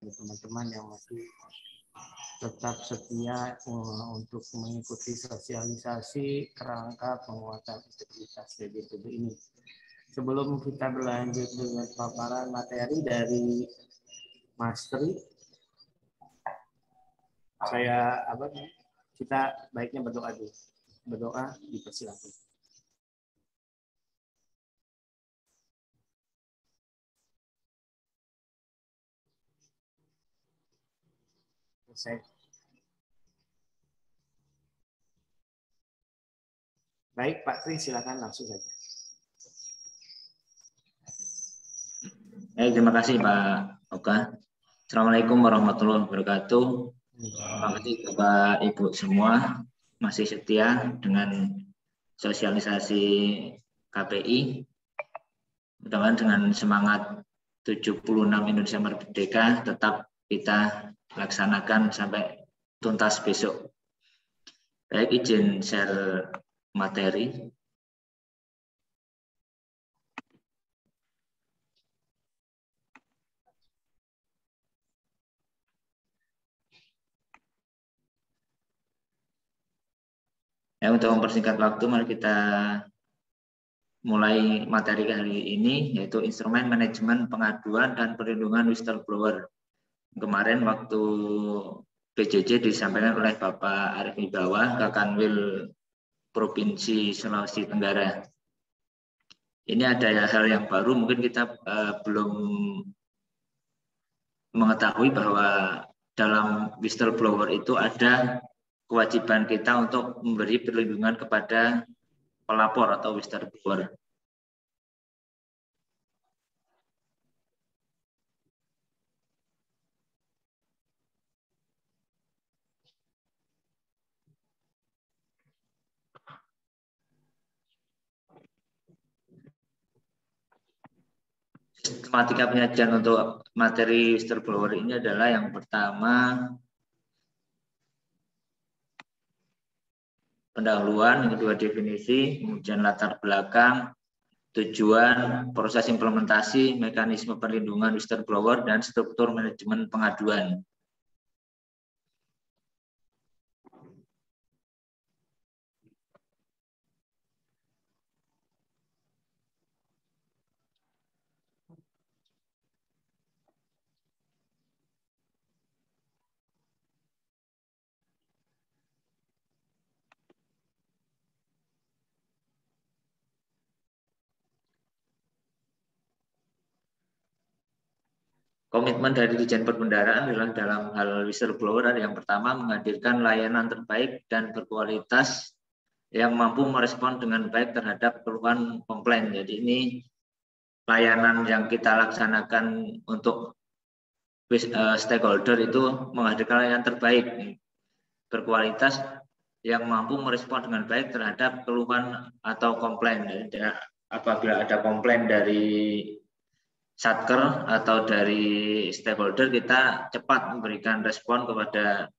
bagi teman-teman yang masih tetap setia untuk mengikuti sosialisasi kerangka penguatan integritas DBTB ini. Sebelum kita berlanjut dengan paparan materi dari Mas Tri, kita baiknya berdoa dulu. Berdoa, dipersilakan. Baik, Pak Tri, silakan langsung saja. Terima kasih Pak Oka. Assalamualaikum warahmatullahi wabarakatuh. Terima kasih Bapak Ibu semua masih setia dengan sosialisasi KPI. Mudah-mudahan dengan semangat 76 Indonesia Merdeka tetap kita laksanakan sampai tuntas besok. Baik, izin share materi. Untuk mempersingkat waktu, mari kita mulai materi hari ini, yaitu instrumen manajemen pengaduan dan perlindungan whistleblower. Kemarin waktu PJJ disampaikan oleh Bapak Arief Wibawa, Kakanwil Provinsi Sulawesi Tenggara. Ini ada hal yang baru, mungkin kita belum mengetahui bahwa dalam whistleblower itu ada kewajiban kita untuk memberi perlindungan kepada pelapor atau whistleblower. Sistematika penyajian untuk materi whistleblower ini adalah yang pertama pendahuluan, yang kedua definisi, kemudian latar belakang, tujuan, proses implementasi, mekanisme perlindungan whistleblower, dan struktur manajemen pengaduan. Komitmen dari Ditjen Perbendaharaan adalah dalam hal whistleblower yang pertama menghadirkan layanan terbaik dan berkualitas yang mampu merespon dengan baik terhadap keluhan komplain. Jadi ini layanan yang kita laksanakan untuk stakeholder itu menghadirkan layanan terbaik, berkualitas yang mampu merespon dengan baik terhadap keluhan atau komplain. Jadi, apabila ada komplain dari Satker atau dari stakeholder, kita cepat memberikan respon kepada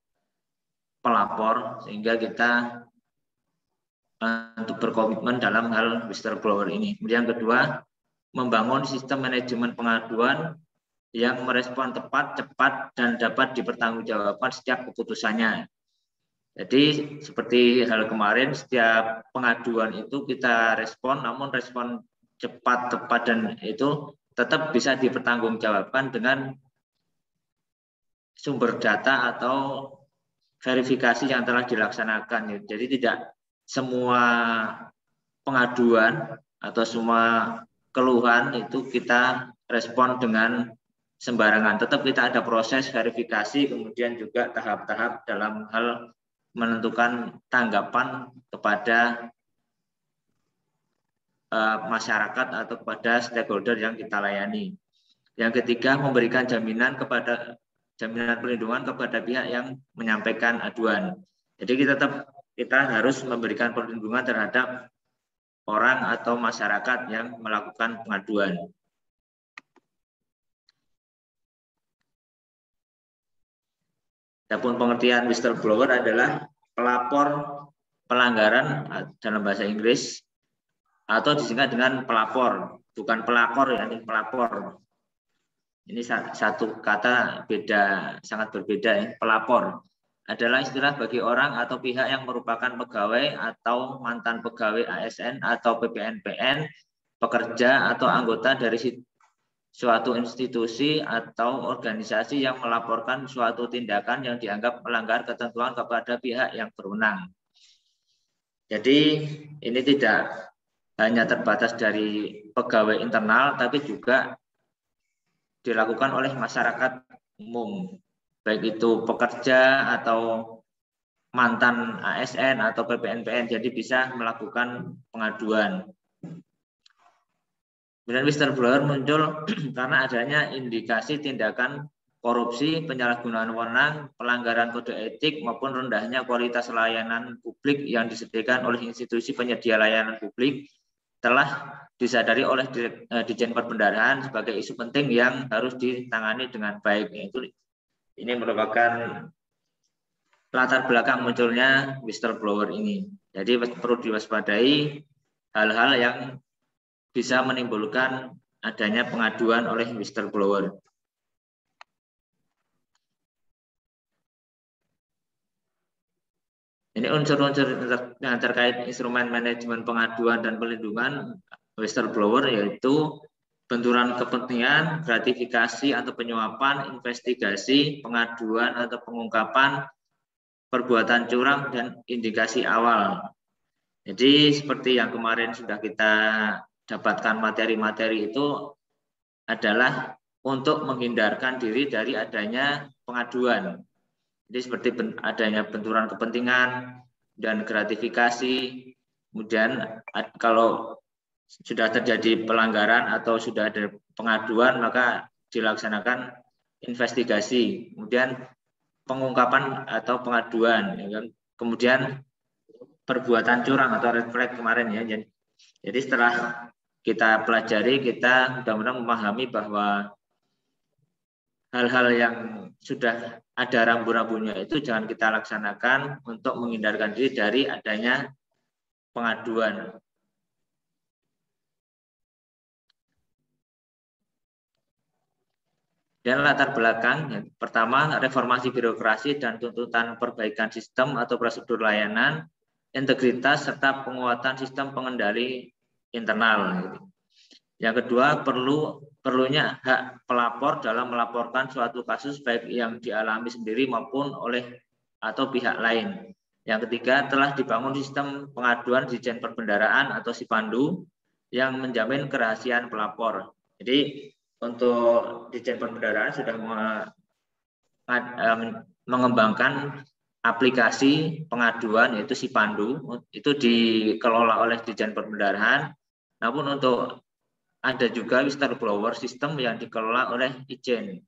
pelapor sehingga kita untuk berkomitmen dalam hal whistleblower ini. Kemudian yang kedua, membangun sistem manajemen pengaduan yang merespon tepat, cepat, dan dapat dipertanggungjawabkan setiap keputusannya. Jadi seperti hal kemarin, setiap pengaduan itu kita respon, namun respon cepat, tepat, dan itu tetap bisa dipertanggungjawabkan dengan sumber data atau verifikasi yang telah dilaksanakan. Jadi tidak semua pengaduan atau semua keluhan itu kita respon dengan sembarangan. Tetap kita ada proses verifikasi, kemudian juga tahap-tahap dalam hal menentukan tanggapan kepada masyarakat atau kepada stakeholder yang kita layani. Yang ketiga, memberikan jaminan perlindungan kepada pihak yang menyampaikan aduan. Jadi kita harus memberikan perlindungan terhadap orang atau masyarakat yang melakukan pengaduan. Adapun pengertian whistleblower adalah pelapor pelanggaran dalam bahasa Inggris, atau disingkat dengan pelapor, bukan pelakor, ya, ini pelapor. Ini satu kata beda, sangat berbeda ya. Pelapor adalah istilah bagi orang atau pihak yang merupakan pegawai atau mantan pegawai ASN atau PPNPN, pekerja atau anggota dari suatu institusi atau organisasi yang melaporkan suatu tindakan yang dianggap melanggar ketentuan kepada pihak yang berwenang. Jadi ini tidak hanya terbatas dari pegawai internal, tapi juga dilakukan oleh masyarakat umum, baik itu pekerja atau mantan ASN atau PPNPN, jadi bisa melakukan pengaduan. Kemudian whistleblower muncul karena adanya indikasi tindakan korupsi, penyalahgunaan wewenang, pelanggaran kode etik maupun rendahnya kualitas layanan publik yang disediakan oleh institusi penyedia layanan publik telah disadari oleh Ditjen Perbendaharaan sebagai isu penting yang harus ditangani dengan baik. Ini merupakan latar belakang munculnya whistleblower ini. Jadi perlu diwaspadai hal-hal yang bisa menimbulkan adanya pengaduan oleh whistleblower. Ini unsur-unsur yang terkait instrumen manajemen pengaduan dan perlindungan whistleblower, yaitu benturan kepentingan, gratifikasi atau penyuapan, investigasi, pengaduan atau pengungkapan, perbuatan curang, dan indikasi awal. Jadi seperti yang kemarin sudah kita dapatkan materi-materi itu adalah untuk menghindarkan diri dari adanya pengaduan. Jadi seperti adanya benturan kepentingan dan gratifikasi. Kemudian kalau sudah terjadi pelanggaran atau sudah ada pengaduan, maka dilaksanakan investigasi. Kemudian pengungkapan atau pengaduan. Kemudian perbuatan curang atau red flag kemarin ya. Jadi setelah kita pelajari, kita mudah-mudahan memahami bahwa hal-hal yang sudah ada rambu-rambunya itu jangan kita laksanakan untuk menghindarkan diri dari adanya pengaduan. Dan latar belakang, pertama reformasi birokrasi dan tuntutan perbaikan sistem atau prosedur layanan, integritas serta penguatan sistem pengendali internal. Yang kedua, perlunya hak pelapor dalam melaporkan suatu kasus baik yang dialami sendiri maupun oleh atau pihak lain. Yang ketiga, telah dibangun sistem pengaduan Ditjen Perbendaharaan atau Sipandu yang menjamin kerahasiaan pelapor. Jadi untuk Ditjen Perbendaharaan sudah mengembangkan aplikasi pengaduan yaitu Sipandu, itu dikelola oleh Ditjen Perbendaharaan. Namun untuk ada juga whistleblower sistem yang dikelola oleh Ijen.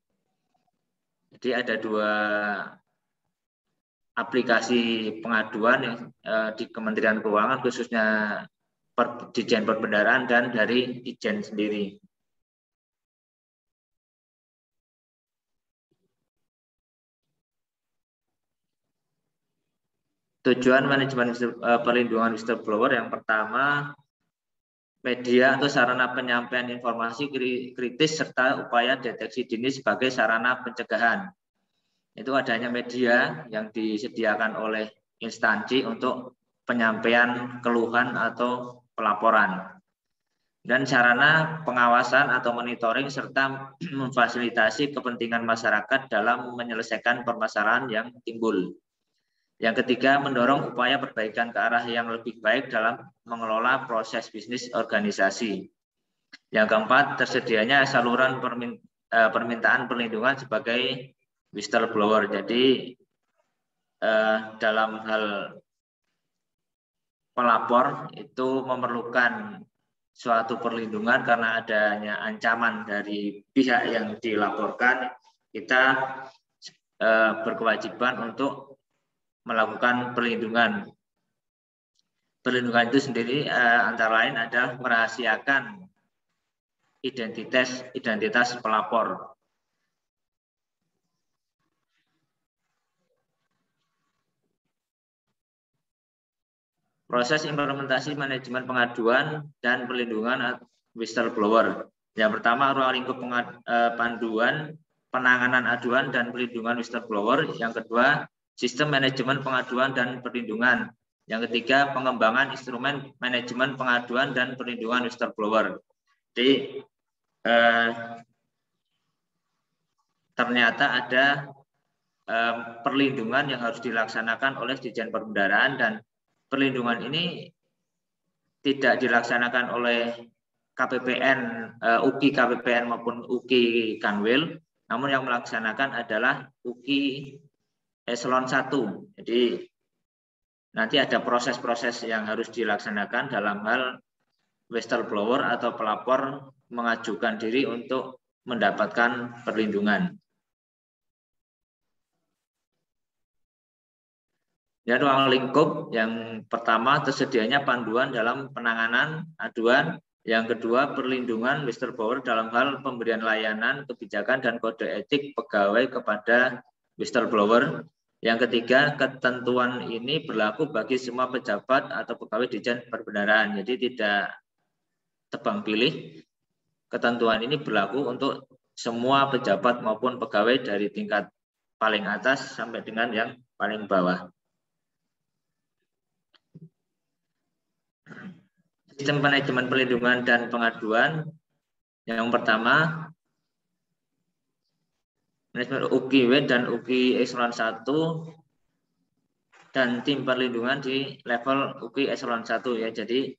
Jadi ada dua aplikasi pengaduan yang di Kementerian Keuangan, khususnya Ditjen Perbendaharaan dan dari Ijen sendiri. Tujuan manajemen perlindungan whistleblower yang pertama, media atau sarana penyampaian informasi kritis serta upaya deteksi dini sebagai sarana pencegahan. Itu adanya media yang disediakan oleh instansi untuk penyampaian keluhan atau pelaporan. Dan sarana pengawasan atau monitoring serta memfasilitasi kepentingan masyarakat dalam menyelesaikan permasalahan yang timbul. Yang ketiga, mendorong upaya perbaikan ke arah yang lebih baik dalam mengelola proses bisnis organisasi. Yang keempat, tersedianya saluran permintaan perlindungan sebagai whistleblower. Jadi dalam hal pelapor itu memerlukan suatu perlindungan karena adanya ancaman dari pihak yang dilaporkan, kita berkewajiban untuk melakukan perlindungan. Perlindungan itu sendiri antara lain adalah merahasiakan identitas pelapor. Proses implementasi manajemen pengaduan dan perlindungan whistleblower. Yang pertama, ruang lingkup panduan, penanganan aduan dan perlindungan whistleblower. Yang kedua, sistem manajemen pengaduan dan perlindungan. Yang ketiga, pengembangan instrumen manajemen pengaduan dan perlindungan whistleblower. Jadi ternyata ada perlindungan yang harus dilaksanakan oleh Ditjen Perbendaharaan, dan perlindungan ini tidak dilaksanakan oleh KPPN, UKI KPPN maupun UKI Kanwil, namun yang melaksanakan adalah UKI Eselon 1. Jadi nanti ada proses-proses yang harus dilaksanakan dalam hal whistleblower atau pelapor mengajukan diri untuk mendapatkan perlindungan. Ya, ruang lingkup yang pertama, tersedianya panduan dalam penanganan aduan. Yang kedua, perlindungan whistleblower dalam hal pemberian layanan, kebijakan, dan kode etik pegawai kepada whistleblower. Yang ketiga, ketentuan ini berlaku bagi semua pejabat atau pegawai Ditjen Perbendaharaan. Jadi tidak tebang pilih. Ketentuan ini berlaku untuk semua pejabat maupun pegawai dari tingkat paling atas sampai dengan yang paling bawah. Sistem manajemen perlindungan dan pengaduan. Yang pertama, manajemen UKIW dan UKI Eselon 1 dan tim perlindungan di level UKI Eselon 1 ya. Jadi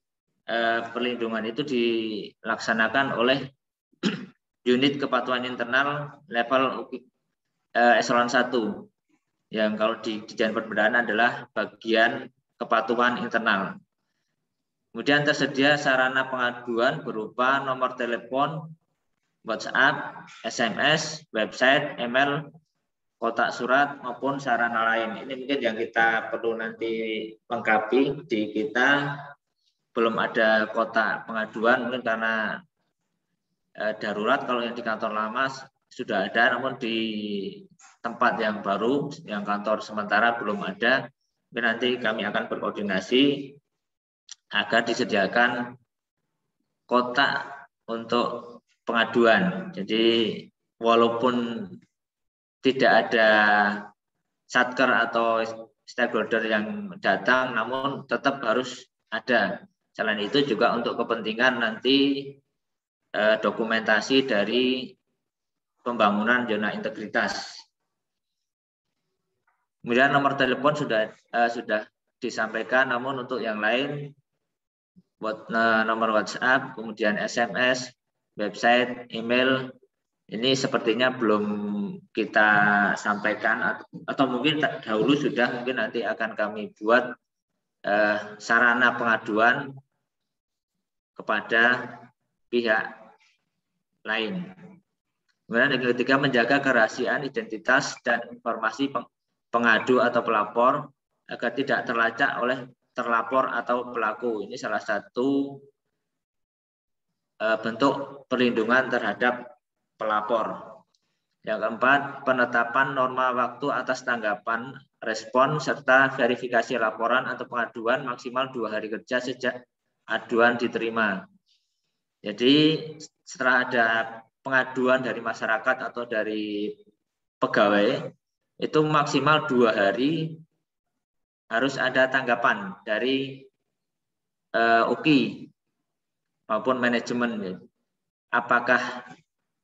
perlindungan itu dilaksanakan oleh unit kepatuhan internal level UKI Eselon 1. Yang kalau di Ditjen Perbendaharaan adalah bagian kepatuhan internal. Kemudian tersedia sarana pengaduan berupa nomor telepon, WhatsApp, SMS, website, email, kotak surat, maupun sarana lain. Ini mungkin yang kita perlu nanti lengkapi. Di kita belum ada kotak pengaduan, mungkin karena darurat. Kalau yang di kantor lama sudah ada, namun di tempat yang baru, yang kantor sementara belum ada. Mungkin nanti kami akan berkoordinasi agar disediakan kotak untuk pengaduan. Jadi walaupun tidak ada satker atau stakeholder yang datang, namun tetap harus ada. Selain itu juga untuk kepentingan nanti dokumentasi dari pembangunan zona integritas. Kemudian nomor telepon sudah disampaikan, namun untuk yang lain nomor WhatsApp, kemudian SMS, website, email, ini sepertinya belum kita sampaikan, atau mungkin dahulu sudah, mungkin nanti akan kami buat sarana pengaduan kepada pihak lain. Kemudian yang ketiga, menjaga kerahasiaan identitas dan informasi pengadu atau pelapor agar tidak terlacak oleh terlapor atau pelaku. Ini salah satu bentuk perlindungan terhadap pelapor. Yang keempat, penetapan norma waktu atas tanggapan, respon, serta verifikasi laporan atau pengaduan maksimal 2 hari kerja sejak aduan diterima. Jadi setelah ada pengaduan dari masyarakat atau dari pegawai, itu maksimal 2 hari harus ada tanggapan dari UKI maupun manajemen. Apakah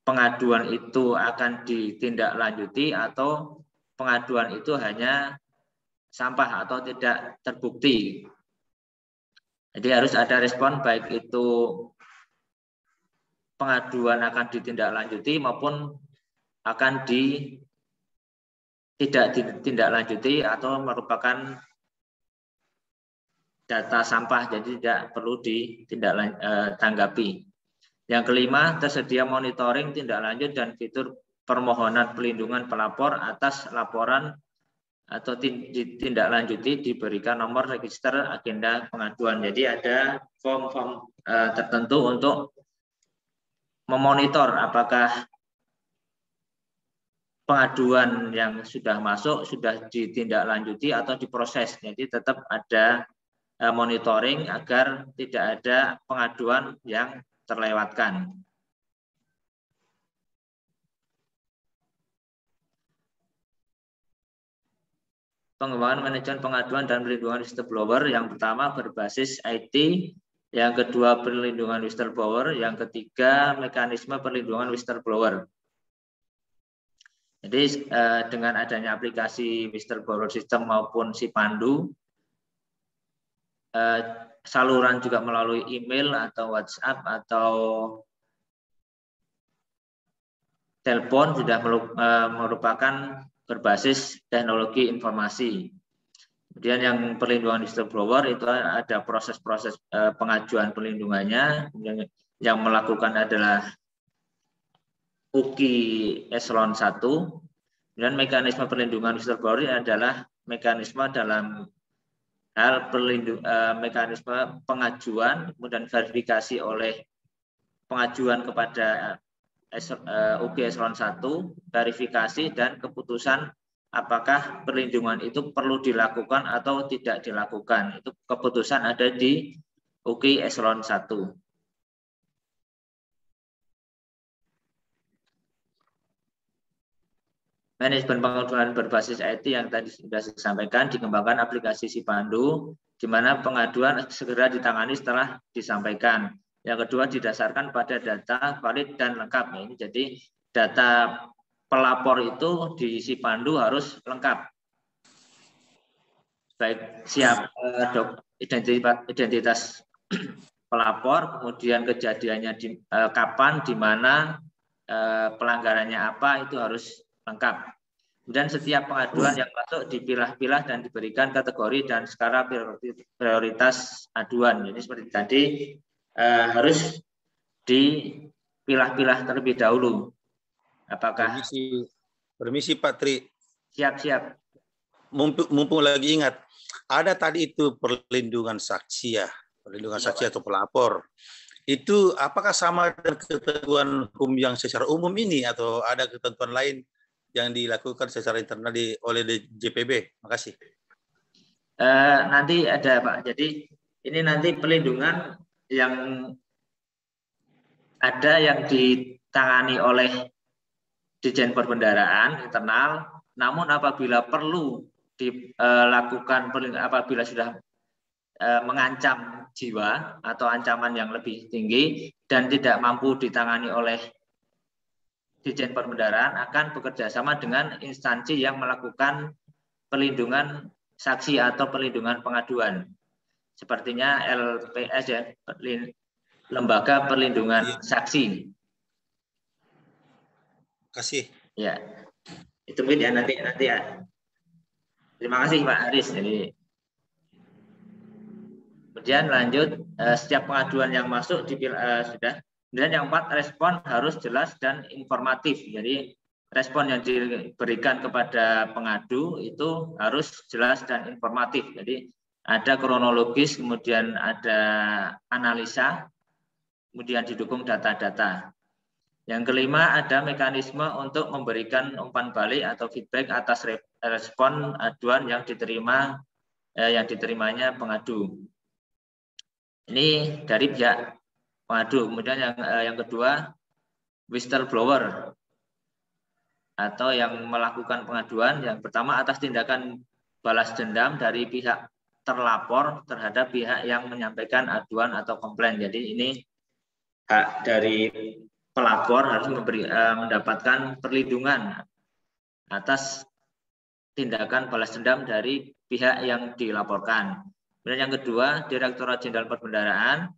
pengaduan itu akan ditindaklanjuti atau pengaduan itu hanya sampah atau tidak terbukti. Jadi harus ada respon, baik itu pengaduan akan ditindaklanjuti maupun akan tidak ditindaklanjuti atau merupakan data sampah, jadi tidak perlu ditindaklanjuti. Yang kelima, tersedia monitoring tindak lanjut dan fitur permohonan pelindungan pelapor atas laporan atau ditindaklanjuti diberikan nomor register agenda pengaduan. Jadi ada form-form tertentu untuk memonitor apakah pengaduan yang sudah masuk sudah ditindaklanjuti atau diproses. Jadi tetap ada monitoring agar tidak ada pengaduan yang terlewatkan. pengembangan manajemen pengaduan dan perlindungan whistleblower. Yang pertama berbasis IT, yang kedua perlindungan whistleblower, yang ketiga mekanisme perlindungan whistleblower. Jadi dengan adanya aplikasi whistleblower system maupun Sipandu, saluran juga melalui email atau WhatsApp atau telepon sudah merupakan berbasis teknologi informasi. Kemudian yang perlindungan whistleblower itu ada proses-proses pengajuan perlindungannya. Yang melakukan adalah UKI Eselon 1. Dan mekanisme perlindungan whistleblower adalah mekanisme dalam hal mekanisme pengajuan, kemudian verifikasi oleh pengajuan kepada UKI Eselon 1, verifikasi dan keputusan apakah perlindungan itu perlu dilakukan atau tidak dilakukan. Itu keputusan ada di UKI Eselon 1. Manajemen pengaduan berbasis IT yang tadi sudah saya sampaikan, dikembangkan aplikasi Sipandu, di mana pengaduan segera ditangani setelah disampaikan. Yang kedua didasarkan pada data valid dan lengkap. Ini jadi data pelapor itu di Sipandu harus lengkap. Baik siap identitas pelapor, kemudian kejadiannya kapan, di mana, pelanggarannya apa, itu harus lengkap. Kemudian setiap pengaduan yang masuk dipilah-pilah dan diberikan kategori dan skala prioritas aduan. Jadi seperti tadi, harus dipilah-pilah terlebih dahulu. Apakah permisi Pak Tri. Siap. Mumpung lagi ingat, ada tadi itu perlindungan saksi ya, perlindungan saksi atau pelapor. Itu apakah sama dengan ketentuan hukum yang secara umum ini atau ada ketentuan lain yang dilakukan secara internal oleh JPB? Makasih. Nanti ada Pak. Jadi ini nanti perlindungan yang ada yang ditangani oleh Ditjen Perbendaharaan internal, namun apabila perlu dilakukan, apabila sudah mengancam jiwa atau ancaman yang lebih tinggi dan tidak mampu ditangani oleh Ditjen Perbendaharaan, akan bekerja sama dengan instansi yang melakukan perlindungan saksi atau perlindungan pengaduan. Sepertinya LPS ya, Lembaga Perlindungan Saksi. Kasih. Ya, itu mungkin ya nanti ya. Terima kasih Pak Haris. Jadi kemudian lanjut, setiap pengaduan yang masuk sudah. Kemudian yang 4, respon harus jelas dan informatif. Jadi respon yang diberikan kepada pengadu itu harus jelas dan informatif. Jadi ada kronologis, kemudian ada analisa, kemudian didukung data-data. Yang kelima, ada mekanisme untuk memberikan umpan balik atau feedback atas respon aduan yang diterimanya pengadu. Ini dari pihak pengadu. Kemudian yang kedua, whistleblower atau yang melakukan pengaduan. Yang pertama, atas tindakan balas dendam dari pihak terlapor terhadap pihak yang menyampaikan aduan atau komplain. Jadi ini hak dari pelapor harus mendapatkan perlindungan atas tindakan balas dendam dari pihak yang dilaporkan. Kemudian yang kedua, Direktorat Jenderal Perbendaharaan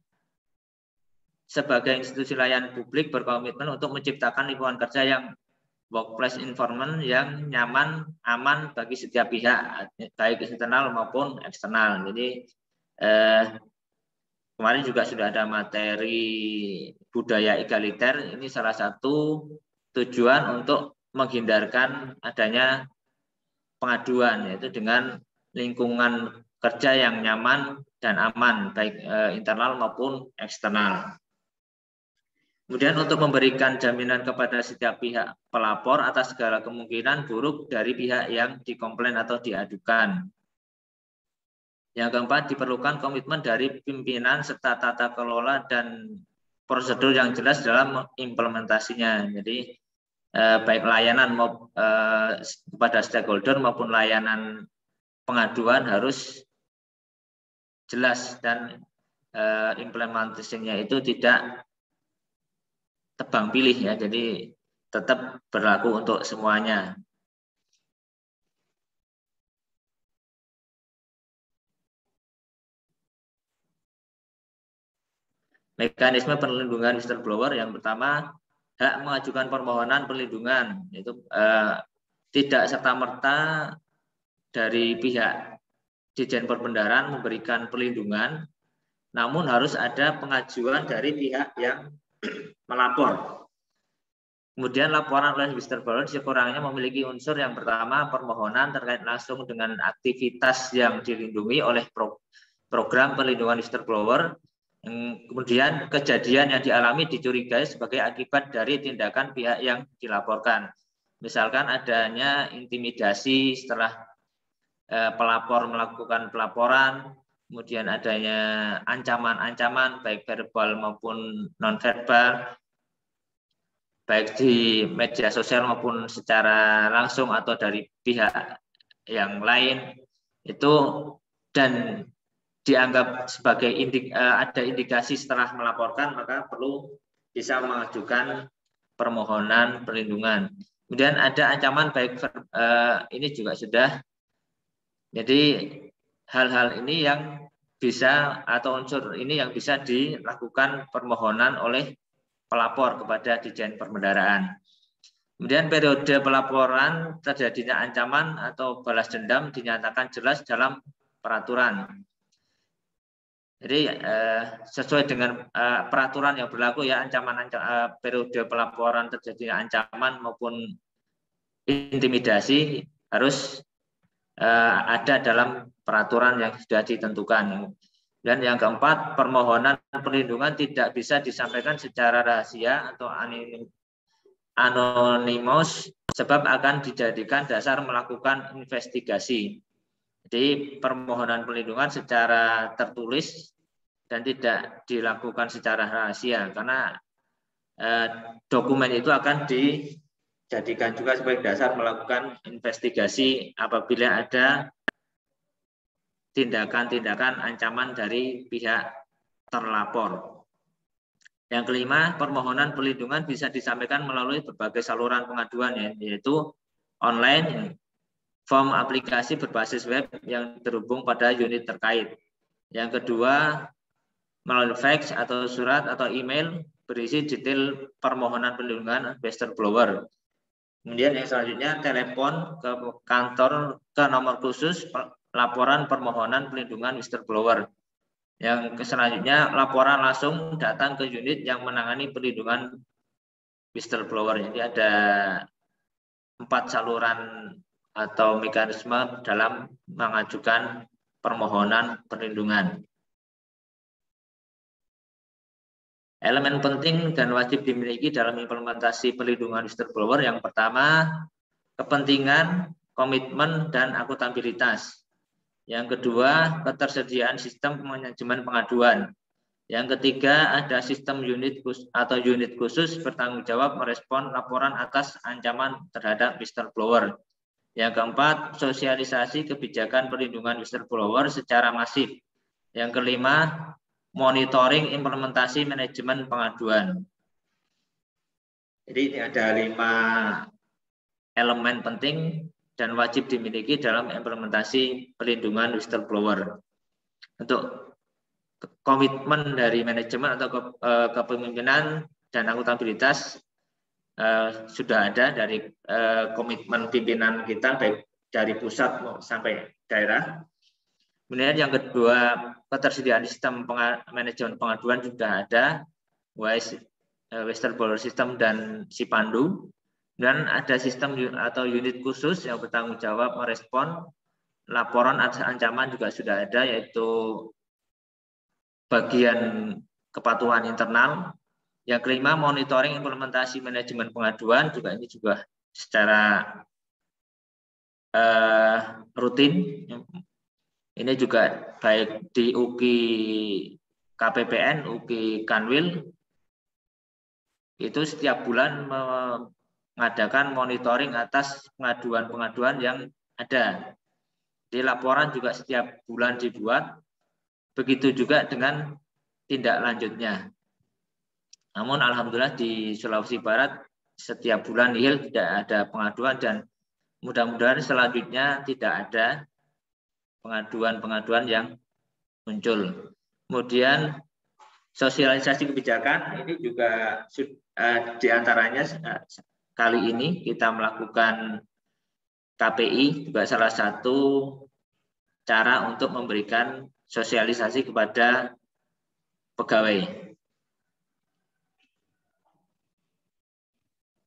sebagai institusi layanan publik berkomitmen untuk menciptakan lingkungan kerja yang workplace environment yang nyaman, aman bagi setiap pihak, baik internal maupun eksternal. Jadi kemarin juga sudah ada materi budaya egaliter. Ini salah satu tujuan untuk menghindarkan adanya pengaduan, yaitu dengan lingkungan kerja yang nyaman dan aman, baik internal maupun eksternal. Kemudian untuk memberikan jaminan kepada setiap pihak pelapor atas segala kemungkinan buruk dari pihak yang dikomplain atau diadukan. Yang keempat, diperlukan komitmen dari pimpinan serta tata kelola dan prosedur yang jelas dalam implementasinya. Jadi baik layanan kepada stakeholder maupun layanan pengaduan harus jelas dan implementasinya itu tidak tebang pilih ya, jadi tetap berlaku untuk semuanya. Mekanisme perlindungan whistleblower yang pertama, hak mengajukan permohonan perlindungan, itu tidak serta-merta dari pihak Ditjen Perbendaharaan memberikan perlindungan, namun harus ada pengajuan dari pihak yang melapor. Kemudian laporan oleh whistleblower sekurangnya memiliki unsur yang pertama, permohonan terkait langsung dengan aktivitas yang dilindungi oleh program perlindungan whistleblower. Kemudian kejadian yang dialami dicurigai sebagai akibat dari tindakan pihak yang dilaporkan. Misalkan adanya intimidasi setelah pelapor melakukan pelaporan, kemudian adanya ancaman-ancaman baik verbal maupun non-verbal, baik di media sosial maupun secara langsung atau dari pihak yang lain, itu dan dianggap sebagai ada indikasi setelah melaporkan, maka perlu bisa mengajukan permohonan perlindungan. Kemudian ada ancaman baik ini juga sudah. Jadi hal-hal ini yang bisa atau unsur ini yang bisa dilakukan permohonan oleh pelapor kepada Ditjen Perbendaharaan. Kemudian periode pelaporan terjadinya ancaman atau balas dendam dinyatakan jelas dalam peraturan. Jadi sesuai dengan peraturan yang berlaku ya, periode pelaporan terjadinya ancaman maupun intimidasi harus ada dalam peraturan yang sudah ditentukan. Dan yang keempat, permohonan perlindungan tidak bisa disampaikan secara rahasia atau anonimus sebab akan dijadikan dasar melakukan investigasi. Jadi permohonan perlindungan secara tertulis dan tidak dilakukan secara rahasia karena dokumen itu akan dijadikan juga sebagai dasar melakukan investigasi apabila ada tindakan-tindakan ancaman dari pihak terlapor. Yang kelima, permohonan perlindungan bisa disampaikan melalui berbagai saluran pengaduan, yaitu online, form aplikasi berbasis web yang terhubung pada unit terkait. Yang kedua, melalui fax atau surat atau email berisi detail permohonan perlindungan whistleblower. Kemudian yang selanjutnya, telepon ke kantor ke nomor khusus laporan permohonan perlindungan whistleblower. Yang selanjutnya, laporan langsung datang ke unit yang menangani perlindungan whistleblower. Jadi ada 4 saluran atau mekanisme dalam mengajukan permohonan perlindungan. Elemen penting dan wajib dimiliki dalam implementasi perlindungan whistleblower yang pertama, kepentingan, komitmen, dan akuntabilitas. Yang kedua, ketersediaan sistem manajemen pengaduan. Yang ketiga, ada sistem unit khusus bertanggung jawab merespon laporan atas ancaman terhadap whistleblower. Yang keempat, sosialisasi kebijakan perlindungan whistleblower secara masif. Yang kelima, monitoring implementasi manajemen pengaduan. Jadi ini ada 5 elemen penting dan wajib dimiliki dalam implementasi perlindungan whistleblower. Untuk komitmen dari manajemen atau kepemimpinan dan akuntabilitas sudah ada dari komitmen pimpinan kita baik dari pusat sampai daerah. Kemudian yang kedua, ketersediaan sistem manajemen pengaduan juga ada, whistleblower system dan Sipandu. Dan ada sistem atau unit khusus yang bertanggung jawab merespon laporan atas ancaman juga sudah ada, yaitu bagian kepatuhan internal. Yang kelima, monitoring implementasi manajemen pengaduan juga ini juga secara rutin. Ini juga baik di UKI KPPN, UKI Kanwil, itu setiap bulan mengadakan monitoring atas pengaduan-pengaduan yang ada. Di laporan juga setiap bulan dibuat, begitu juga dengan tindak lanjutnya. Namun alhamdulillah di Sulawesi Barat setiap bulan nihil tidak ada pengaduan, dan mudah-mudahan selanjutnya tidak ada pengaduan-pengaduan yang muncul. Kemudian sosialisasi kebijakan ini juga diantaranya kali ini kita melakukan KPI, juga salah satu cara untuk memberikan sosialisasi kepada pegawai.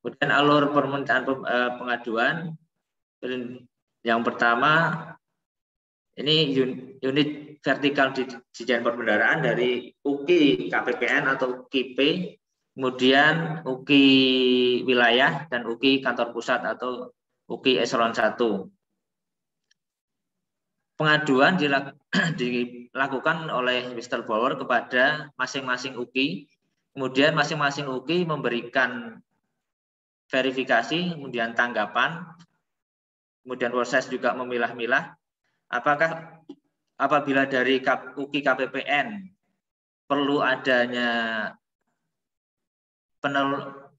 Kemudian alur permintaan pengaduan, yang pertama ini unit vertikal Ditjen Perbendaharaan dari UKI KPPN atau UKIP, kemudian UKI wilayah dan UKI kantor pusat atau UKI eselon 1. Pengaduan dilakukan oleh whistleblower kepada masing-masing UKI, kemudian masing-masing UKI memberikan verifikasi, kemudian tanggapan, kemudian proses juga memilah-milah. Apakah apabila dari UKI KPPN perlu adanya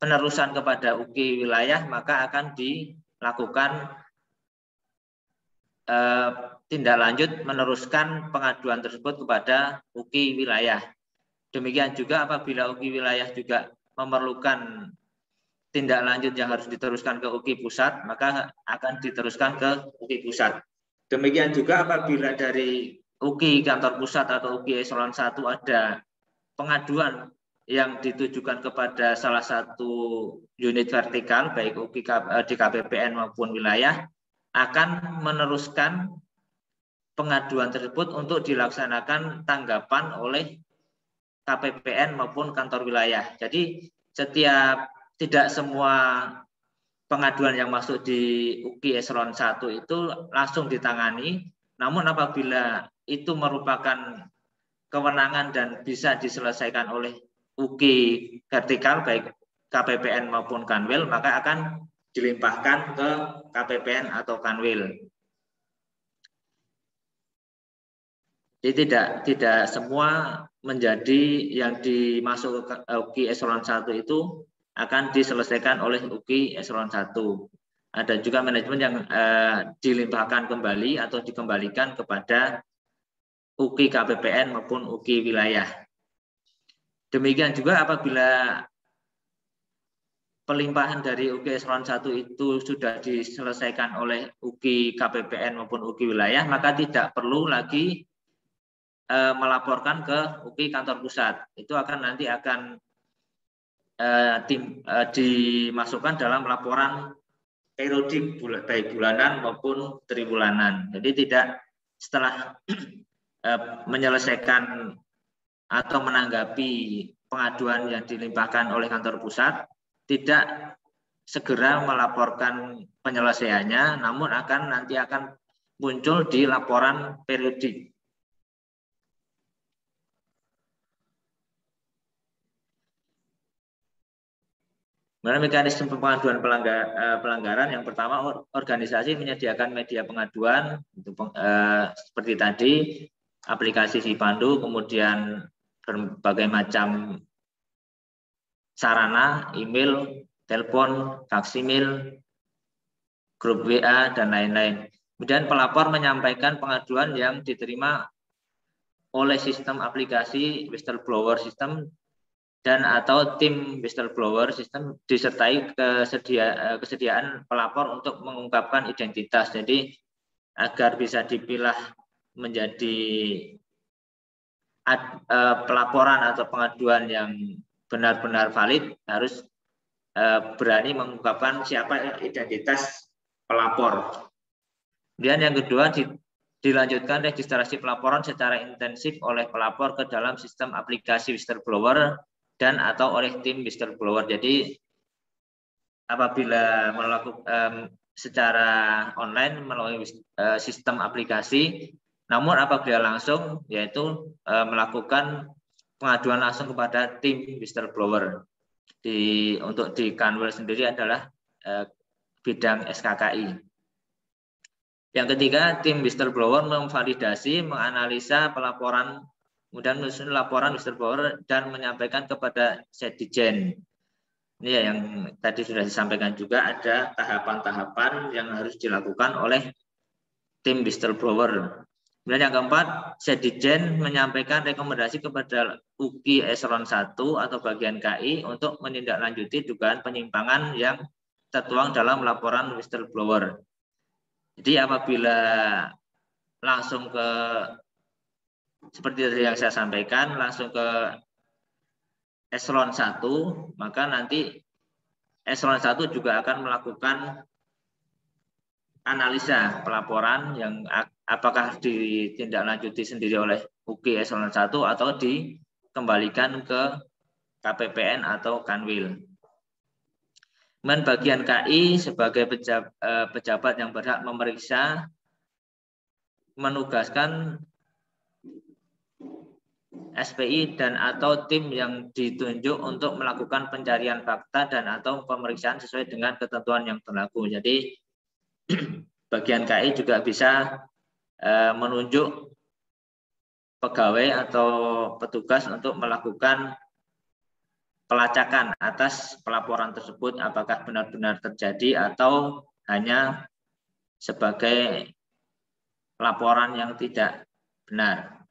penerusan kepada UKI wilayah, maka akan dilakukan tindak lanjut meneruskan pengaduan tersebut kepada UKI wilayah. Demikian juga apabila UKI wilayah juga memerlukan tindak lanjut yang harus diteruskan ke UKI pusat, maka akan diteruskan ke UKI pusat. Demikian juga apabila dari UKI kantor pusat atau UKI eselon 1 ada pengaduan yang ditujukan kepada salah satu unit vertikal, baik UKI di KPPN maupun wilayah, akan meneruskan pengaduan tersebut untuk dilaksanakan tanggapan oleh KPPN maupun kantor wilayah. Jadi tidak semua pengaduan yang masuk di UKI eselon 1 itu langsung ditangani, namun apabila itu merupakan kewenangan dan bisa diselesaikan oleh UKI vertikal baik KPPN maupun Kanwil, maka akan dilimpahkan ke KPPN atau Kanwil. Jadi tidak semua menjadi yang dimasuk ke UKI eselon 1 itu akan diselesaikan oleh UKI eselon 1. Ada juga manajemen yang dilimpahkan kembali atau dikembalikan kepada UKI KPPN maupun UKI wilayah. Demikian juga apabila pelimpahan dari UKI eselon 1 itu sudah diselesaikan oleh UKI KPPN maupun UKI wilayah, maka tidak perlu lagi melaporkan ke UKI kantor pusat. Itu nanti akan dimasukkan dalam laporan periodik baik bulanan maupun tribulanan. Jadi tidak setelah menyelesaikan atau menanggapi pengaduan yang dilimpahkan oleh kantor pusat, tidak segera melaporkan penyelesaiannya, namun nanti akan muncul di laporan periodik. Mekanisme pengaduan pelanggaran, yang pertama, organisasi menyediakan media pengaduan seperti tadi, aplikasi Sipandu, kemudian berbagai macam sarana, email, telepon, faksimil, grup WA, dan lain-lain. Kemudian pelapor menyampaikan pengaduan yang diterima oleh sistem aplikasi whistleblower system dan atau tim whistleblower system, disertai kesediaan pelapor untuk mengungkapkan identitas. Jadi agar bisa dipilah menjadi pelaporan atau pengaduan yang benar-benar valid, harus berani mengungkapkan siapa identitas pelapor. Kemudian yang kedua, dilanjutkan registrasi pelaporan secara intensif oleh pelapor ke dalam sistem aplikasi whistleblower dan atau oleh tim whistleblower. Jadi apabila melakukan secara online melalui sistem aplikasi, namun apabila langsung, yaitu melakukan pengaduan langsung kepada tim whistleblower. Untuk di Kanwil sendiri adalah bidang SKKI. Yang ketiga, tim whistleblower memvalidasi, menganalisa pelaporan, kemudian menyusun laporan whistleblower dan menyampaikan kepada Sedijen. Ini ya yang tadi sudah disampaikan juga, ada tahapan-tahapan yang harus dilakukan oleh tim whistleblower. Kemudian yang keempat, Sedijen menyampaikan rekomendasi kepada UKI Eselon 1 atau bagian KI untuk menindaklanjuti dugaan penyimpangan yang tertuang dalam laporan whistleblower. Jadi apabila langsung ke, seperti yang saya sampaikan, langsung ke Eselon 1, maka nanti Eselon 1 juga akan melakukan analisa pelaporan yang apakah ditindaklanjuti sendiri oleh UKI Eselon 1 atau dikembalikan ke KPPN atau Kanwil. Kemudian bagian KI sebagai pejabat yang berhak memeriksa, menugaskan SPI dan atau tim yang ditunjuk untuk melakukan pencarian fakta dan atau pemeriksaan sesuai dengan ketentuan yang berlaku. Jadi bagian KI juga bisa menunjuk pegawai atau petugas untuk melakukan pelacakan atas pelaporan tersebut, apakah benar-benar terjadi atau hanya sebagai laporan yang tidak benar.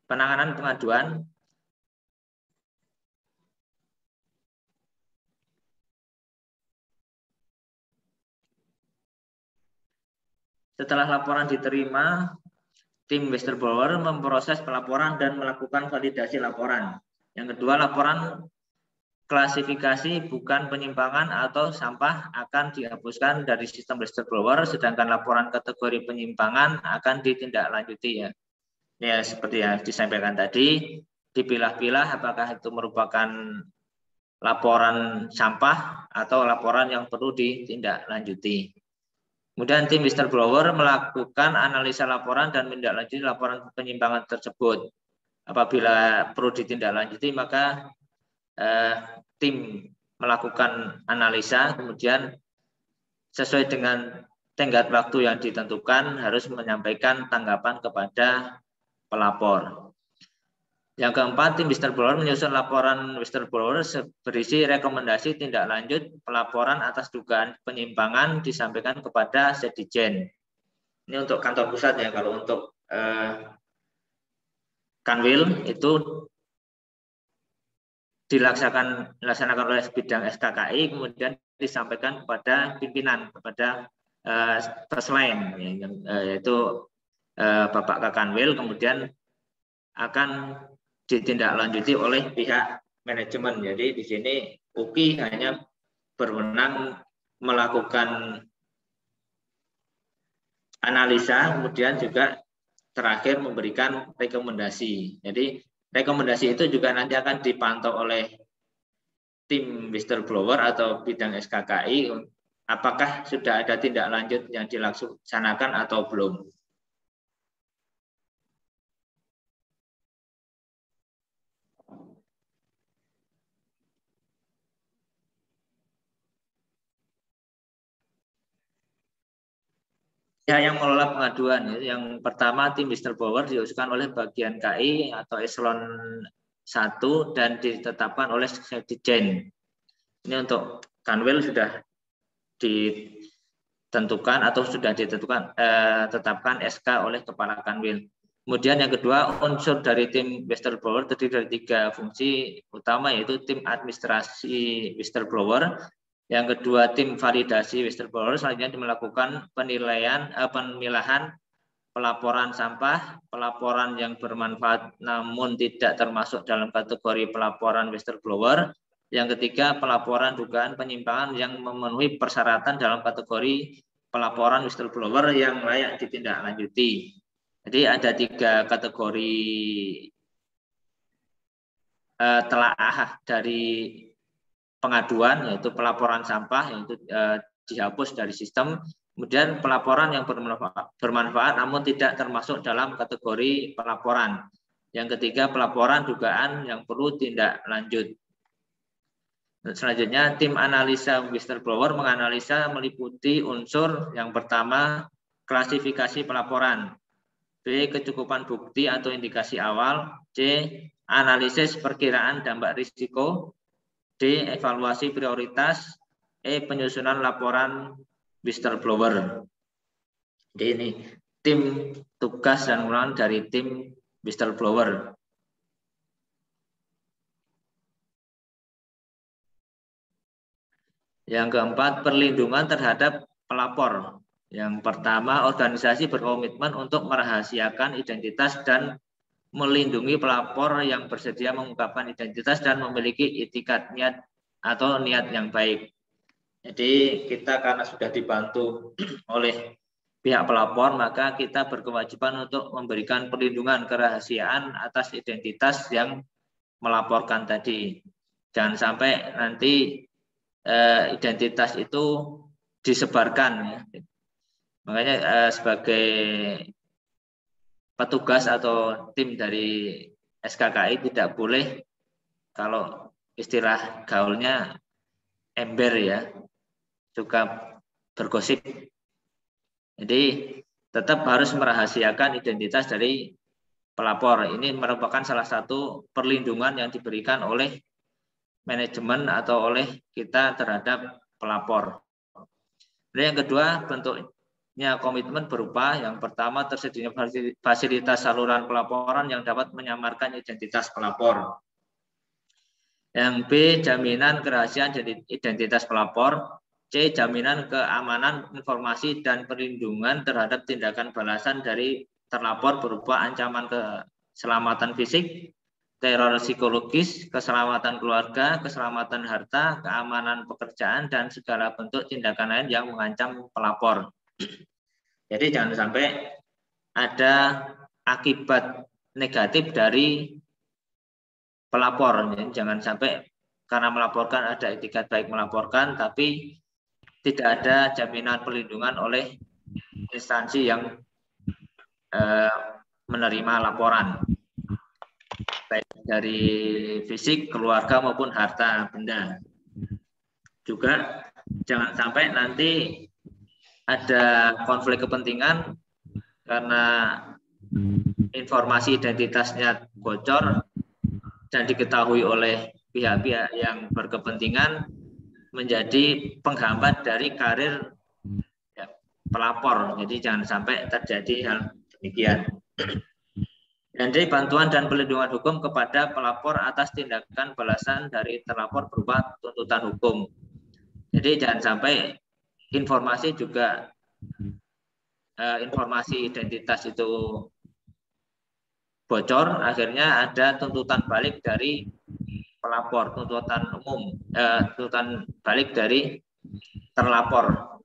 Penanganan pengaduan. Setelah laporan diterima, tim whistleblower memproses pelaporan dan melakukan validasi laporan. Yang kedua, laporan klasifikasi bukan penyimpangan atau sampah akan dihapuskan dari sistem whistleblower, sedangkan laporan kategori penyimpangan akan ditindaklanjuti ya. Ya, seperti yang disampaikan tadi, dipilah-pilah apakah itu merupakan laporan sampah atau laporan yang perlu ditindaklanjuti. Kemudian tim whistleblower melakukan analisa laporan dan menindaklanjuti laporan penyimpangan tersebut. Apabila perlu ditindaklanjuti, maka tim melakukan analisa, kemudian sesuai dengan tenggat waktu yang ditentukan harus menyampaikan tanggapan kepada pelapor. Yang keempat, tim whistleblower menyusun laporan whistleblower berisi rekomendasi tindak lanjut pelaporan atas dugaan penyimpangan disampaikan kepada Sedijen. Ini untuk kantor pusat ya. Kalau untuk Kanwil itu dilaksanakan oleh bidang SKKI, kemudian disampaikan kepada pimpinan, kepada first line, yaitu Bapak Kakanwil, kemudian akan ditindaklanjuti oleh pihak manajemen. Jadi di sini UKI hanya berwenang melakukan analisa, kemudian juga terakhir memberikan rekomendasi. Jadi rekomendasi itu juga nanti akan dipantau oleh tim whistleblower atau bidang SKKI, apakah sudah ada tindak lanjut yang dilaksanakan atau belum. Ya, yang mengelola pengaduan, yang pertama tim whistleblower diusulkan oleh bagian KI atau Eselon 1 dan ditetapkan oleh Sedijen. Ini untuk Kanwil sudah ditentukan atau sudah ditentukan tetapkan SK oleh Kepala Kanwil. Kemudian yang kedua, unsur dari tim whistleblower terdiri dari 3 fungsi utama, yaitu tim administrasi whistleblower. Yang kedua, tim validasi whistleblower, selanjutnya melakukan pemilahan pelaporan sampah, pelaporan yang bermanfaat namun tidak termasuk dalam kategori pelaporan whistleblower. Yang ketiga, pelaporan dugaan penyimpangan yang memenuhi persyaratan dalam kategori pelaporan whistleblower yang layak ditindaklanjuti. Jadi ada 3 kategori telaah dari pengaduan, yaitu pelaporan sampah yang itu dihapus dari sistem, kemudian pelaporan yang bermanfaat namun tidak termasuk dalam kategori pelaporan. Yang ketiga, pelaporan dugaan yang perlu tindak lanjut. Selanjutnya, tim analisa whistleblower menganalisa meliputi unsur yang pertama, klasifikasi pelaporan, B, kecukupan bukti atau indikasi awal, C, analisis perkiraan dampak risiko, D, evaluasi prioritas, E, penyusunan laporan whistleblower. Jadi ini tim tugas dan kewenangan dari tim whistleblower. Yang keempat, perlindungan terhadap pelapor. Yang pertama, organisasi berkomitmen untuk merahasiakan identitas dan melindungi pelapor yang bersedia mengungkapkan identitas dan memiliki itikat niat atau niat yang baik. Jadi kita karena sudah dibantu oleh pihak pelapor, maka kita berkewajiban untuk memberikan perlindungan kerahasiaan atas identitas yang melaporkan tadi. Jangan sampai nanti identitas itu disebarkan, ya. Makanya sebagai petugas atau tim dari SKKI tidak boleh, kalau istilah gaulnya, ember, ya, suka bergosip. Jadi tetap harus merahasiakan identitas dari pelapor. Ini merupakan salah satu perlindungan yang diberikan oleh manajemen atau oleh kita terhadap pelapor. Dan yang kedua, bentuknya komitmen berupa yang pertama, tersedianya fasilitas saluran pelaporan yang dapat menyamarkan identitas pelapor. Yang B, jaminan kerahasiaan identitas pelapor. C, jaminan keamanan informasi dan perlindungan terhadap tindakan balasan dari terlapor berupa ancaman keselamatan fisik, teror psikologis, keselamatan keluarga, keselamatan harta, keamanan pekerjaan, dan segala bentuk tindakan lain yang mengancam pelapor. Jadi jangan sampai ada akibat negatif dari pelapor. Jangan sampai karena melaporkan ada etikat baik melaporkan, tapi tidak ada jaminan perlindungan oleh instansi yang menerima laporan, baik dari fisik, keluarga maupun harta benda. Juga jangan sampai nanti ada konflik kepentingan karena informasi identitasnya bocor dan diketahui oleh pihak-pihak yang berkepentingan, menjadi penghambat dari karir pelapor. Jadi jangan sampai terjadi hal demikian. Dan dari bantuan dan perlindungan hukum kepada pelapor atas tindakan balasan dari terlapor berupa tuntutan hukum. Jadi jangan sampai informasi juga informasi identitas itu bocor, akhirnya ada tuntutan balik dari pelapor, tuntutan umum, tuntutan balik dari terlapor.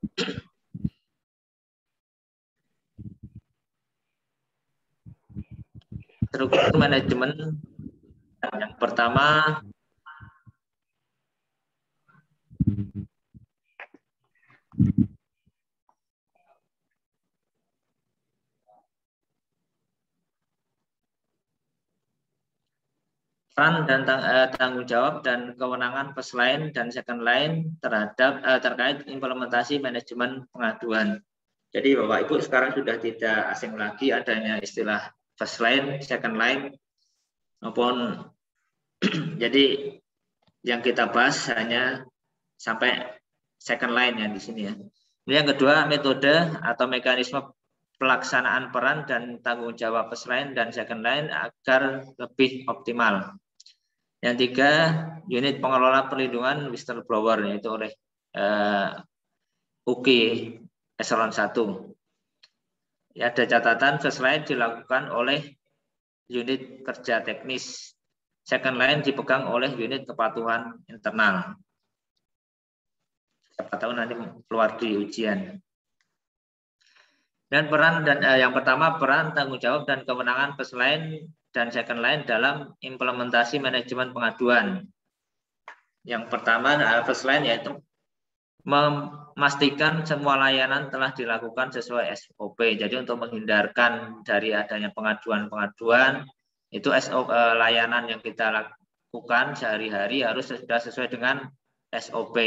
Struktur manajemen yang pertama, peran dan tanggung jawab dan kewenangan first line dan second line terhadap terkait implementasi manajemen pengaduan. Jadi Bapak Ibu sekarang sudah tidak asing lagi adanya istilah first line, second line, maupun jadi yang kita bahas hanya sampai second line yang di sini, ya. Yang kedua, metode atau mekanisme pelaksanaan peran dan tanggung jawab first line dan second line agar lebih optimal. Yang tiga, unit pengelola perlindungan whistleblower, yaitu oleh UKI Eselon 1. Ya, ada catatan first line dilakukan oleh unit kerja teknis, second line dipegang oleh unit kepatuhan internal. Siapa tahu nanti keluar di ujian. Dan peran dan yang pertama, peran, tanggung jawab dan kewenangan first line dan second line dalam implementasi manajemen pengaduan. Yang pertama, first line yaitu memastikan semua layanan telah dilakukan sesuai SOP. Jadi untuk menghindarkan dari adanya pengaduan-pengaduan, itu layanan yang kita lakukan sehari-hari harus sudah sesuai dengan SOP.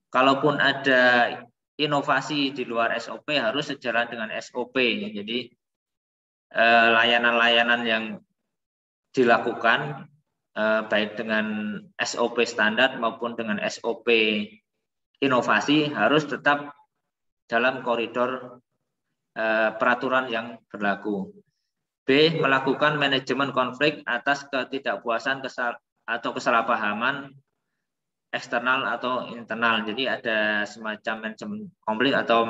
Kalaupun ada inovasi di luar SOP harus sejalan dengan SOP. Jadi layanan-layanan yang dilakukan baik dengan SOP standar maupun dengan SOP inovasi harus tetap dalam koridor peraturan yang berlaku. B. Melakukan manajemen konflik atas ketidakpuasan atau kesalahpahaman eksternal atau internal. Jadi ada semacam manajemen konflik atau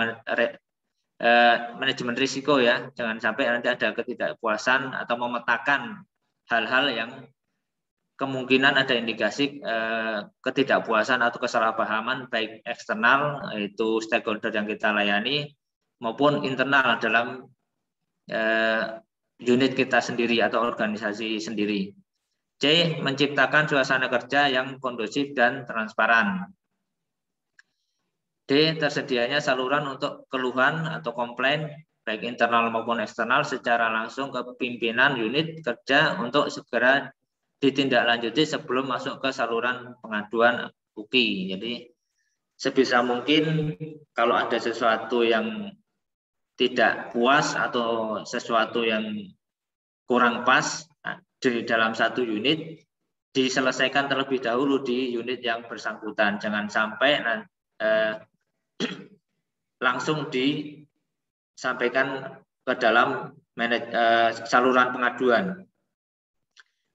manajemen risiko ya. Jangan sampai nanti ada ketidakpuasan atau memetakan hal-hal yang kemungkinan ada indikasi ketidakpuasan atau kesalahpahaman baik eksternal, yaitu stakeholder yang kita layani, maupun internal dalam unit kita sendiri atau organisasi sendiri. C. Menciptakan suasana kerja yang kondusif dan transparan. D. Tersedianya saluran untuk keluhan atau komplain baik internal maupun eksternal secara langsung ke pimpinan unit kerja untuk segera ditindaklanjuti sebelum masuk ke saluran pengaduan UKI. Jadi sebisa mungkin kalau ada sesuatu yang tidak puas atau sesuatu yang kurang pas di dalam satu unit diselesaikan terlebih dahulu di unit yang bersangkutan. Jangan sampai langsung disampaikan ke dalam saluran pengaduan.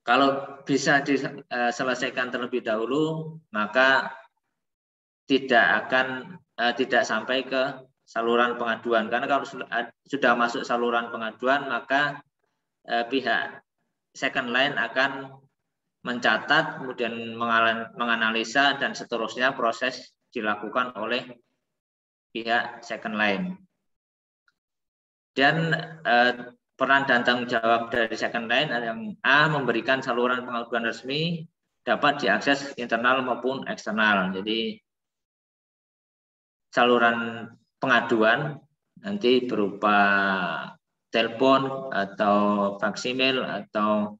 Kalau bisa diselesaikan terlebih dahulu, maka tidak sampai ke saluran pengaduan. Karena kalau sudah masuk saluran pengaduan, maka pihak second line akan mencatat, kemudian menganalisa, dan seterusnya proses dilakukan oleh pihak second line. Dan peran dan tanggung jawab dari second line yang A. Memberikan saluran pengaduan resmi dapat diakses internal maupun eksternal. Jadi saluran pengaduan nanti berupa telepon atau faksimil atau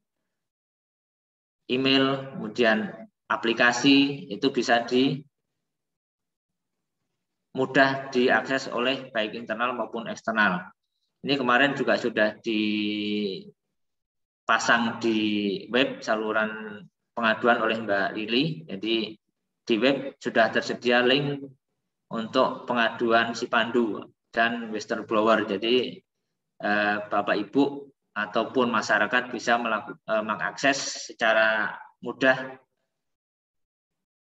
email, kemudian aplikasi, itu bisa mudah diakses oleh baik internal maupun eksternal. Ini kemarin juga sudah dipasang di web saluran pengaduan oleh Mbak Lili. Jadi di web sudah tersedia link untuk pengaduan Sipandu dan whistleblower. Jadi Bapak Ibu ataupun masyarakat bisa mengakses secara mudah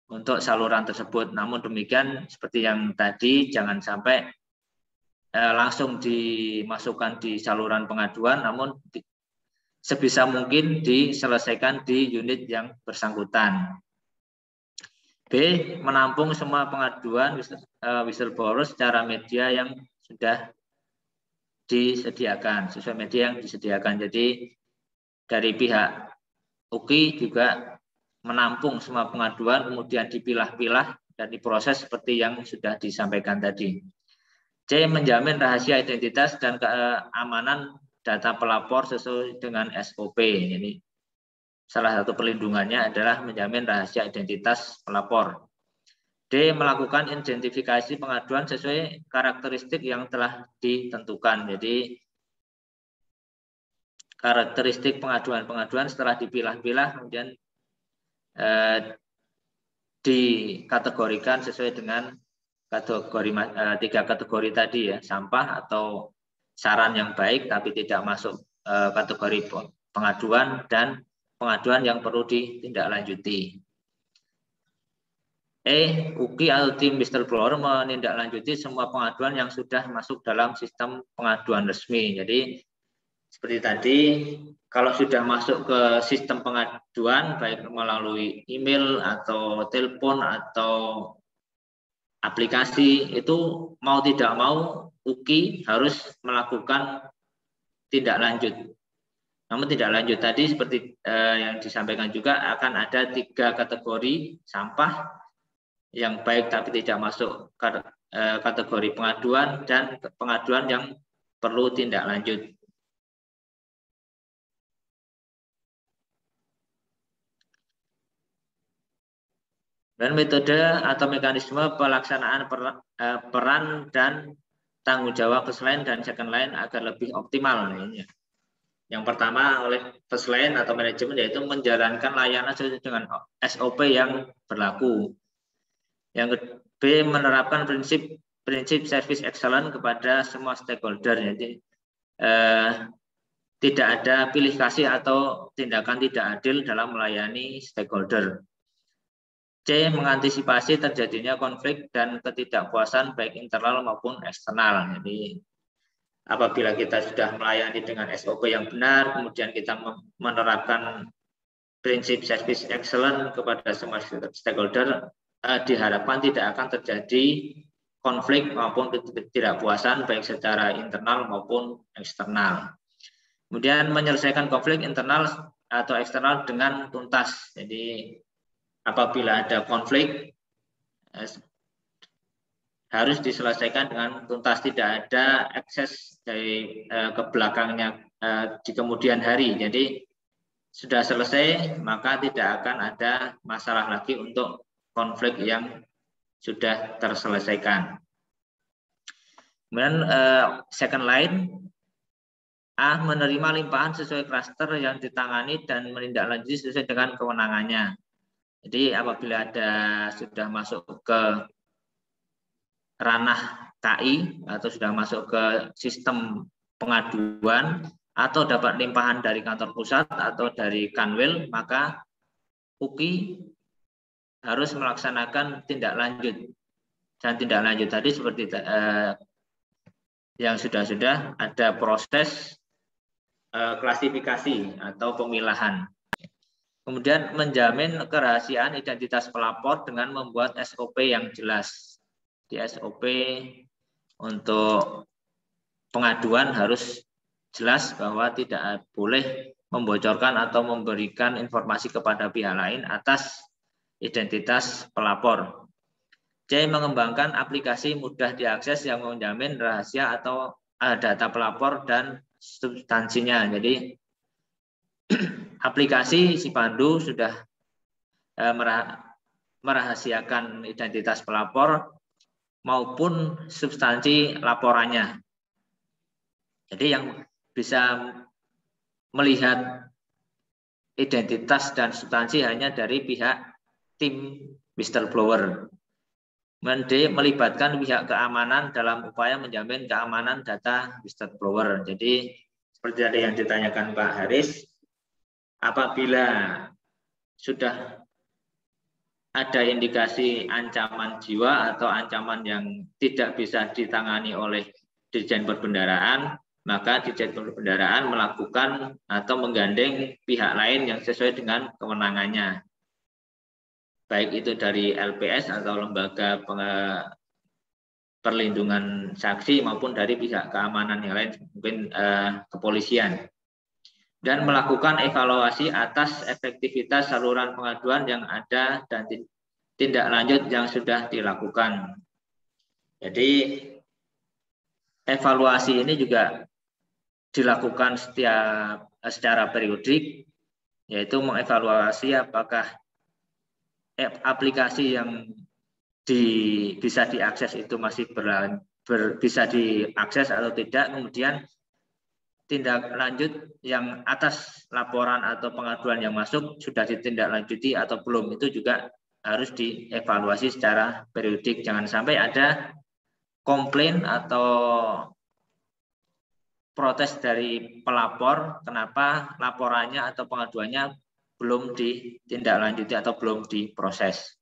untuk saluran tersebut. Namun demikian, seperti yang tadi, jangan sampai langsung dimasukkan di saluran pengaduan, namun sebisa mungkin diselesaikan di unit yang bersangkutan. B. Menampung semua pengaduan whistleblower secara media yang sudah disediakan, sesuai media yang disediakan. Jadi dari pihak UKI juga menampung semua pengaduan, kemudian dipilah-pilah dan diproses seperti yang sudah disampaikan tadi. C. Menjamin rahasia identitas dan keamanan data pelapor sesuai dengan SOP. Jadi salah satu perlindungannya adalah menjamin rahasia identitas pelapor. D. Melakukan identifikasi pengaduan sesuai karakteristik yang telah ditentukan. Jadi karakteristik pengaduan-pengaduan setelah dipilah-pilah kemudian dikategorikan sesuai dengan kategori 3 kategori tadi ya, sampah atau saran yang baik tapi tidak masuk kategori pengaduan, dan pengaduan yang perlu ditindaklanjuti. UKI atau tim whistleblower menindaklanjuti semua pengaduan yang sudah masuk dalam sistem pengaduan resmi. Jadi seperti tadi, kalau sudah masuk ke sistem pengaduan baik melalui email atau telepon atau aplikasi, itu mau tidak mau UKI harus melakukan tindak lanjut. Namun tindak lanjut tadi seperti yang disampaikan juga akan ada 3 kategori sampah yang baik tapi tidak masuk kategori pengaduan, dan pengaduan yang perlu tindak lanjut. Dan metode atau mekanisme pelaksanaan peran dan tanggung jawab first line dan second line agar lebih optimal. Yang pertama oleh first line atau manajemen yaitu menjalankan layanan sesuai dengan SOP yang berlaku. Yang B, menerapkan prinsip service excellence kepada semua stakeholder. Jadi tidak ada pilih kasih atau tindakan tidak adil dalam melayani stakeholder. C, mengantisipasi terjadinya konflik dan ketidakpuasan baik internal maupun eksternal. Jadi apabila kita sudah melayani dengan SOP yang benar, kemudian kita menerapkan prinsip service excellence kepada semua stakeholder, diharapkan tidak akan terjadi konflik maupun ketidakpuasan baik secara internal maupun eksternal. Kemudian menyelesaikan konflik internal atau eksternal dengan tuntas. Jadi apabila ada konflik harus diselesaikan dengan tuntas, tidak ada akses dari ke belakangnya di kemudian hari. Jadi sudah selesai, maka tidak akan ada masalah lagi untuk konflik yang sudah terselesaikan. Kemudian second line, A, menerima limpahan sesuai klaster yang ditangani dan menindaklanjuti sesuai dengan kewenangannya. Jadi apabila sudah masuk ke ranah KI atau sudah masuk ke sistem pengaduan atau dapat limpahan dari kantor pusat atau dari Kanwil, maka UKI harus melaksanakan tindak lanjut. Dan tindak lanjut tadi seperti yang sudah ada proses klasifikasi atau pemilahan. Kemudian menjamin kerahasiaan identitas pelapor dengan membuat SOP yang jelas. Di SOP untuk pengaduan harus jelas bahwa tidak boleh membocorkan atau memberikan informasi kepada pihak lain atas identitas pelapor. C, mengembangkan aplikasi mudah diakses yang menjamin rahasia atau data pelapor dan substansinya. Jadi aplikasi Sipandu sudah merahasiakan identitas pelapor maupun substansi laporannya. Jadi yang bisa melihat identitas dan substansi hanya dari pihak tim whistleblower. D, melibatkan pihak keamanan dalam upaya menjamin keamanan data whistleblower. Jadi seperti tadi yang ditanyakan Pak Haris, apabila sudah ada indikasi ancaman jiwa atau ancaman yang tidak bisa ditangani oleh Dirjen Perbendaharaan, maka Dirjen Perbendaharaan melakukan atau menggandeng pihak lain yang sesuai dengan kewenangannya. Baik itu dari LPS atau lembaga perlindungan saksi maupun dari pihak keamanan yang lain, mungkin kepolisian. Dan melakukan evaluasi atas efektivitas saluran pengaduan yang ada dan tindak lanjut yang sudah dilakukan. Jadi evaluasi ini juga dilakukan secara periodik, yaitu mengevaluasi apakah aplikasi yang bisa diakses itu masih bisa diakses atau tidak, kemudian tindak lanjut yang atas laporan atau pengaduan yang masuk sudah ditindaklanjuti atau belum, itu juga harus dievaluasi secara periodik. Jangan sampai ada komplain atau protes dari pelapor kenapa laporannya atau pengaduannya belum ditindaklanjuti atau belum diproses.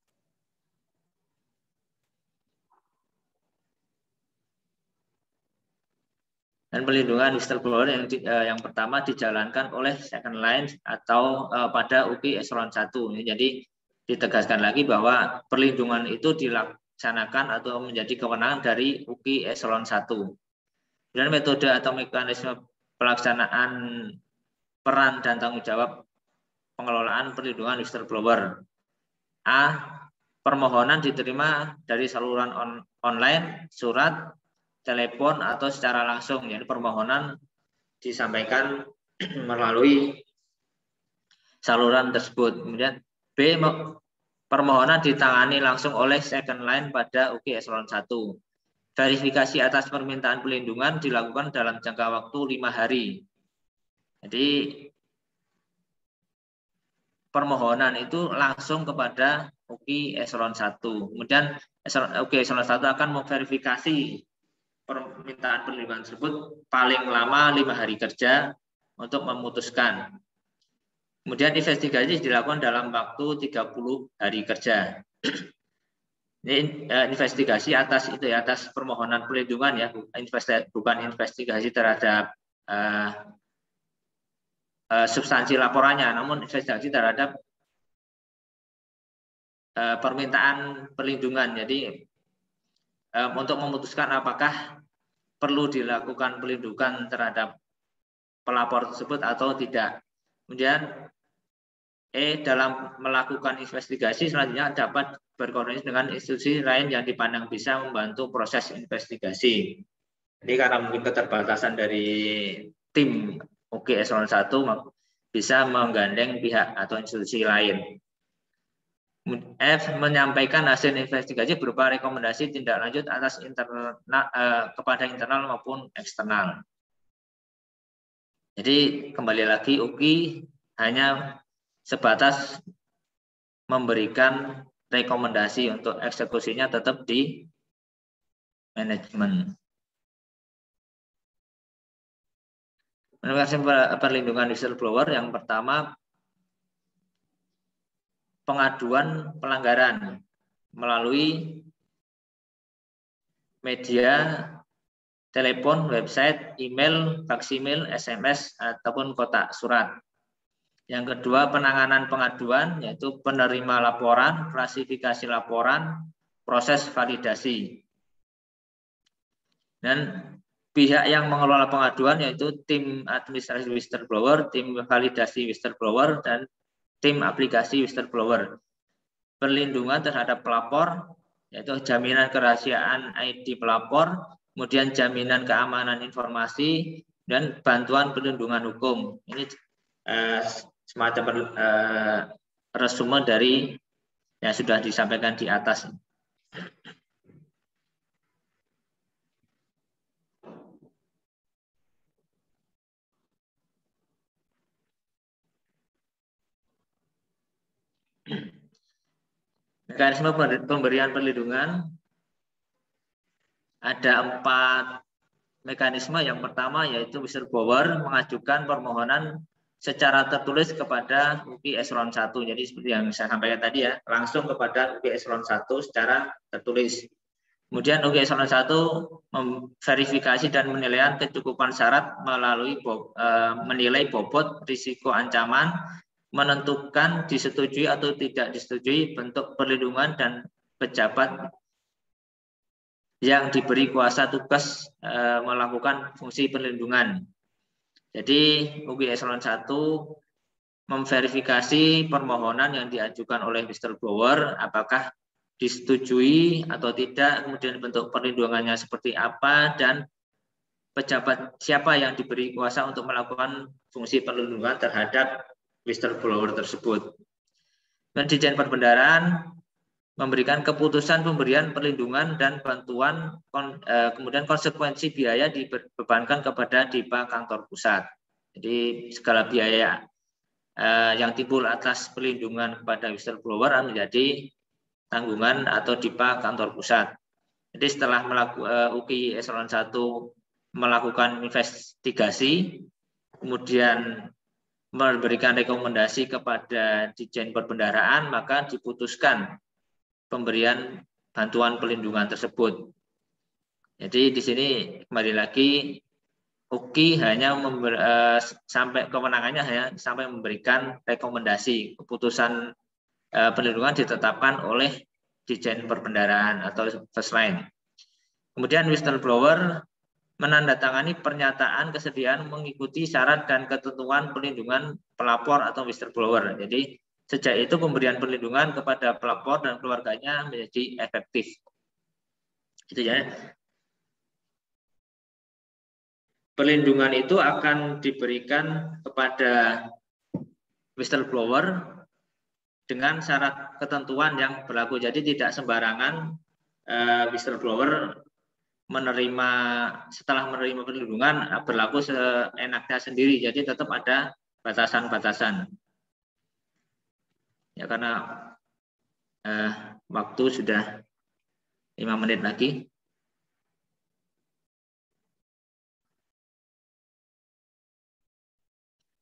Dan pelindungan whistleblower yang pertama dijalankan oleh second line atau pada UKI eselon 1. Jadi ditegaskan lagi bahwa perlindungan itu dilaksanakan atau menjadi kewenangan dari UKI eselon 1. Dan metode atau mekanisme pelaksanaan peran dan tanggung jawab pengelolaan perlindungan whistleblower. A, permohonan diterima dari saluran online, surat, telepon atau secara langsung. Jadi permohonan disampaikan melalui saluran tersebut. Kemudian B, permohonan ditangani langsung oleh second line pada UKI eselon 1. Verifikasi atas permintaan perlindungan dilakukan dalam jangka waktu 5 hari. Jadi permohonan itu langsung kepada UKI eselon 1. Kemudian UKI eselon 1 akan memverifikasi permintaan perlindungan tersebut paling lama 5 hari kerja untuk memutuskan. Kemudian investigasi dilakukan dalam waktu 30 hari kerja. Ini investigasi atas itu ya, atas permohonan perlindungan ya, bukan investigasi terhadap substansi laporannya, namun investigasi terhadap permintaan perlindungan. Jadi untuk memutuskan apakah perlu dilakukan perlindungan terhadap pelapor tersebut atau tidak. Kemudian dalam melakukan investigasi selanjutnya dapat berkoordinasi dengan institusi lain yang dipandang bisa membantu proses investigasi. Jadi karena mungkin keterbatasan dari tim UKI eselon 1 bisa menggandeng pihak atau institusi lain. F. Menyampaikan hasil investigasi berupa rekomendasi tindak lanjut atas kepada internal maupun eksternal. Jadi kembali lagi UKI hanya sebatas memberikan rekomendasi, untuk eksekusinya tetap di manajemen. Perlindungan whistleblower yang pertama, pengaduan pelanggaran melalui media, telepon, website, email, faksimil, SMS, ataupun kotak surat. Yang kedua, penanganan pengaduan, yaitu penerima laporan, klasifikasi laporan, proses validasi. Dan pihak yang mengelola pengaduan yaitu tim administrasi whistleblower, tim validasi whistleblower, dan tim aplikasi whistleblower. Perlindungan terhadap pelapor, yaitu jaminan kerahasiaan ID pelapor, kemudian jaminan keamanan informasi, dan bantuan perlindungan hukum. Ini semacam resume dari yang sudah disampaikan di atas. Mekanisme pemberian perlindungan ada 4 mekanisme. Yang pertama yaitu whistleblower mengajukan permohonan secara tertulis kepada UKI eselon 1. Jadi seperti yang saya sampaikan tadi ya, langsung kepada UKI eselon 1 secara tertulis. Kemudian UKI eselon 1 memverifikasi dan menilai kecukupan syarat melalui menilai bobot risiko ancaman, menentukan disetujui atau tidak disetujui bentuk perlindungan dan pejabat yang diberi kuasa tugas melakukan fungsi perlindungan. Jadi UKI eselon 1 memverifikasi permohonan yang diajukan oleh whistleblower apakah disetujui atau tidak, kemudian bentuk perlindungannya seperti apa, dan pejabat siapa yang diberi kuasa untuk melakukan fungsi perlindungan terhadap whistleblower tersebut. Dan Ditjen Perbendaharaan memberikan keputusan pemberian perlindungan dan bantuan, kemudian konsekuensi biaya dibebankan kepada DIPA kantor pusat. Jadi segala biaya yang timbul atas perlindungan kepada whistleblower menjadi tanggungan atau DIPA kantor pusat. Jadi setelah UKI eselon 1 melakukan investigasi, kemudian memberikan rekomendasi kepada Ditjen Perbendaharaan, maka diputuskan pemberian bantuan perlindungan tersebut. Jadi di sini kembali lagi UKI hanya sampai kewenangannya hanya sampai memberikan rekomendasi. Keputusan perlindungan ditetapkan oleh Ditjen Perbendaharaan atau first line. Kemudian whistleblower menandatangani pernyataan kesediaan mengikuti syarat dan ketentuan perlindungan pelapor atau whistleblower. Jadi sejak itu pemberian perlindungan kepada pelapor dan keluarganya menjadi efektif. Itu ya. Perlindungan itu akan diberikan kepada whistleblower dengan syarat ketentuan yang berlaku. Jadi tidak sembarangan whistleblower menerima, setelah menerima perlindungan berlaku seenaknya sendiri. Jadi tetap ada batasan-batasan. Ya, karena waktu sudah 5 menit lagi.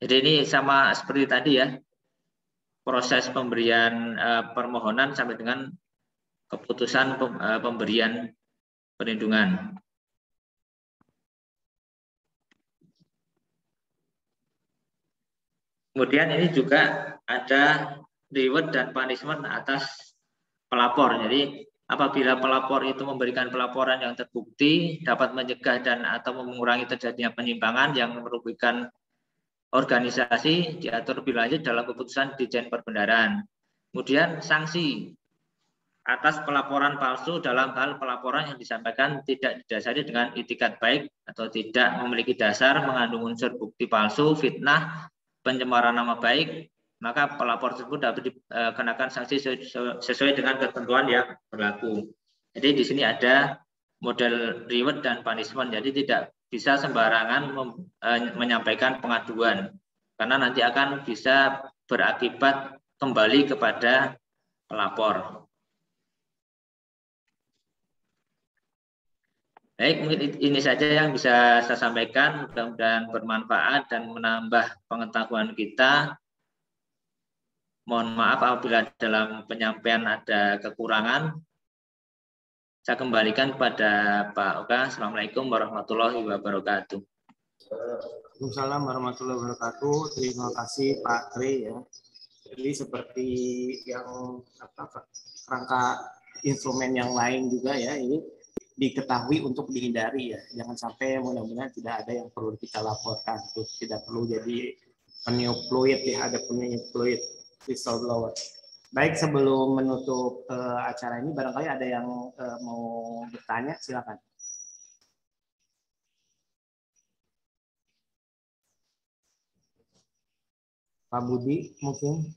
Jadi ini sama seperti tadi ya, proses pemberian permohonan sampai dengan keputusan pemberian perlindungan. Kemudian ini juga ada reward dan punishment atas pelapor. Jadi apabila pelapor itu memberikan pelaporan yang terbukti dapat mencegah dan atau mengurangi terjadinya penyimpangan yang merugikan organisasi, diatur lebih lanjut dalam keputusan Ditjen Perbendaharaan. Kemudian sanksi atas pelaporan palsu dalam hal pelaporan yang disampaikan tidak didasari dengan itikat baik atau tidak memiliki dasar, mengandung unsur bukti palsu, fitnah, pencemaran nama baik, maka pelapor tersebut dapat dikenakan sanksi sesuai dengan ketentuan yang berlaku. Jadi di sini ada model reward dan punishment. Jadi tidak bisa sembarangan menyampaikan pengaduan, karena nanti akan bisa berakibat kembali kepada pelapor. Baik, mungkin ini saja yang bisa saya sampaikan. Mudah-mudahan bermanfaat dan menambah pengetahuan kita. Mohon maaf apabila dalam penyampaian ada kekurangan. Saya kembalikan kepada Pak Oka. Assalamualaikum warahmatullahi wabarakatuh. Waalaikumsalam warahmatullahi wabarakatuh. Terima kasih Pak Tri ya. Jadi seperti yang kerangka instrumen yang lain juga ya, ini diketahui untuk dihindari ya. Jangan sampai mudah-mudahan tidak ada yang perlu kita laporkan. Terus tidak perlu jadi peniup fluid ya, ada peniup fluid whistleblower. Baik, sebelum menutup acara ini, barangkali ada yang mau bertanya, silakan. Pak Budi mungkin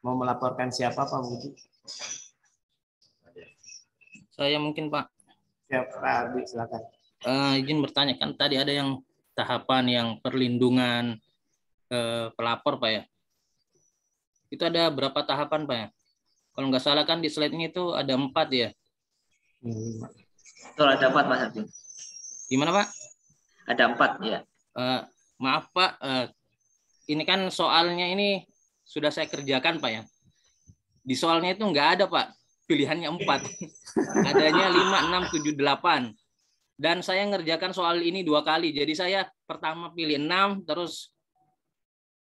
mau melaporkan siapa Pak Budi? Saya mungkin Pak. Siap Pak Ardi, silakan. Izin bertanya, kan tadi ada yang tahapan yang perlindungan pelapor Pak ya. Itu ada berapa tahapan Pak ya? Kalau nggak salah kan di slide ini tuh ada 4 ya. Betul, ada 4 Mas Ardi. Gimana Pak? Ada 4 ya. Maaf Pak, ini kan soalnya ini sudah saya kerjakan Pak ya. Di soalnya itu nggak ada Pak, pilihannya 4. Adanya 5, 6, 7, 8. Dan saya ngerjakan soal ini 2 kali. Jadi saya pertama pilih 6, terus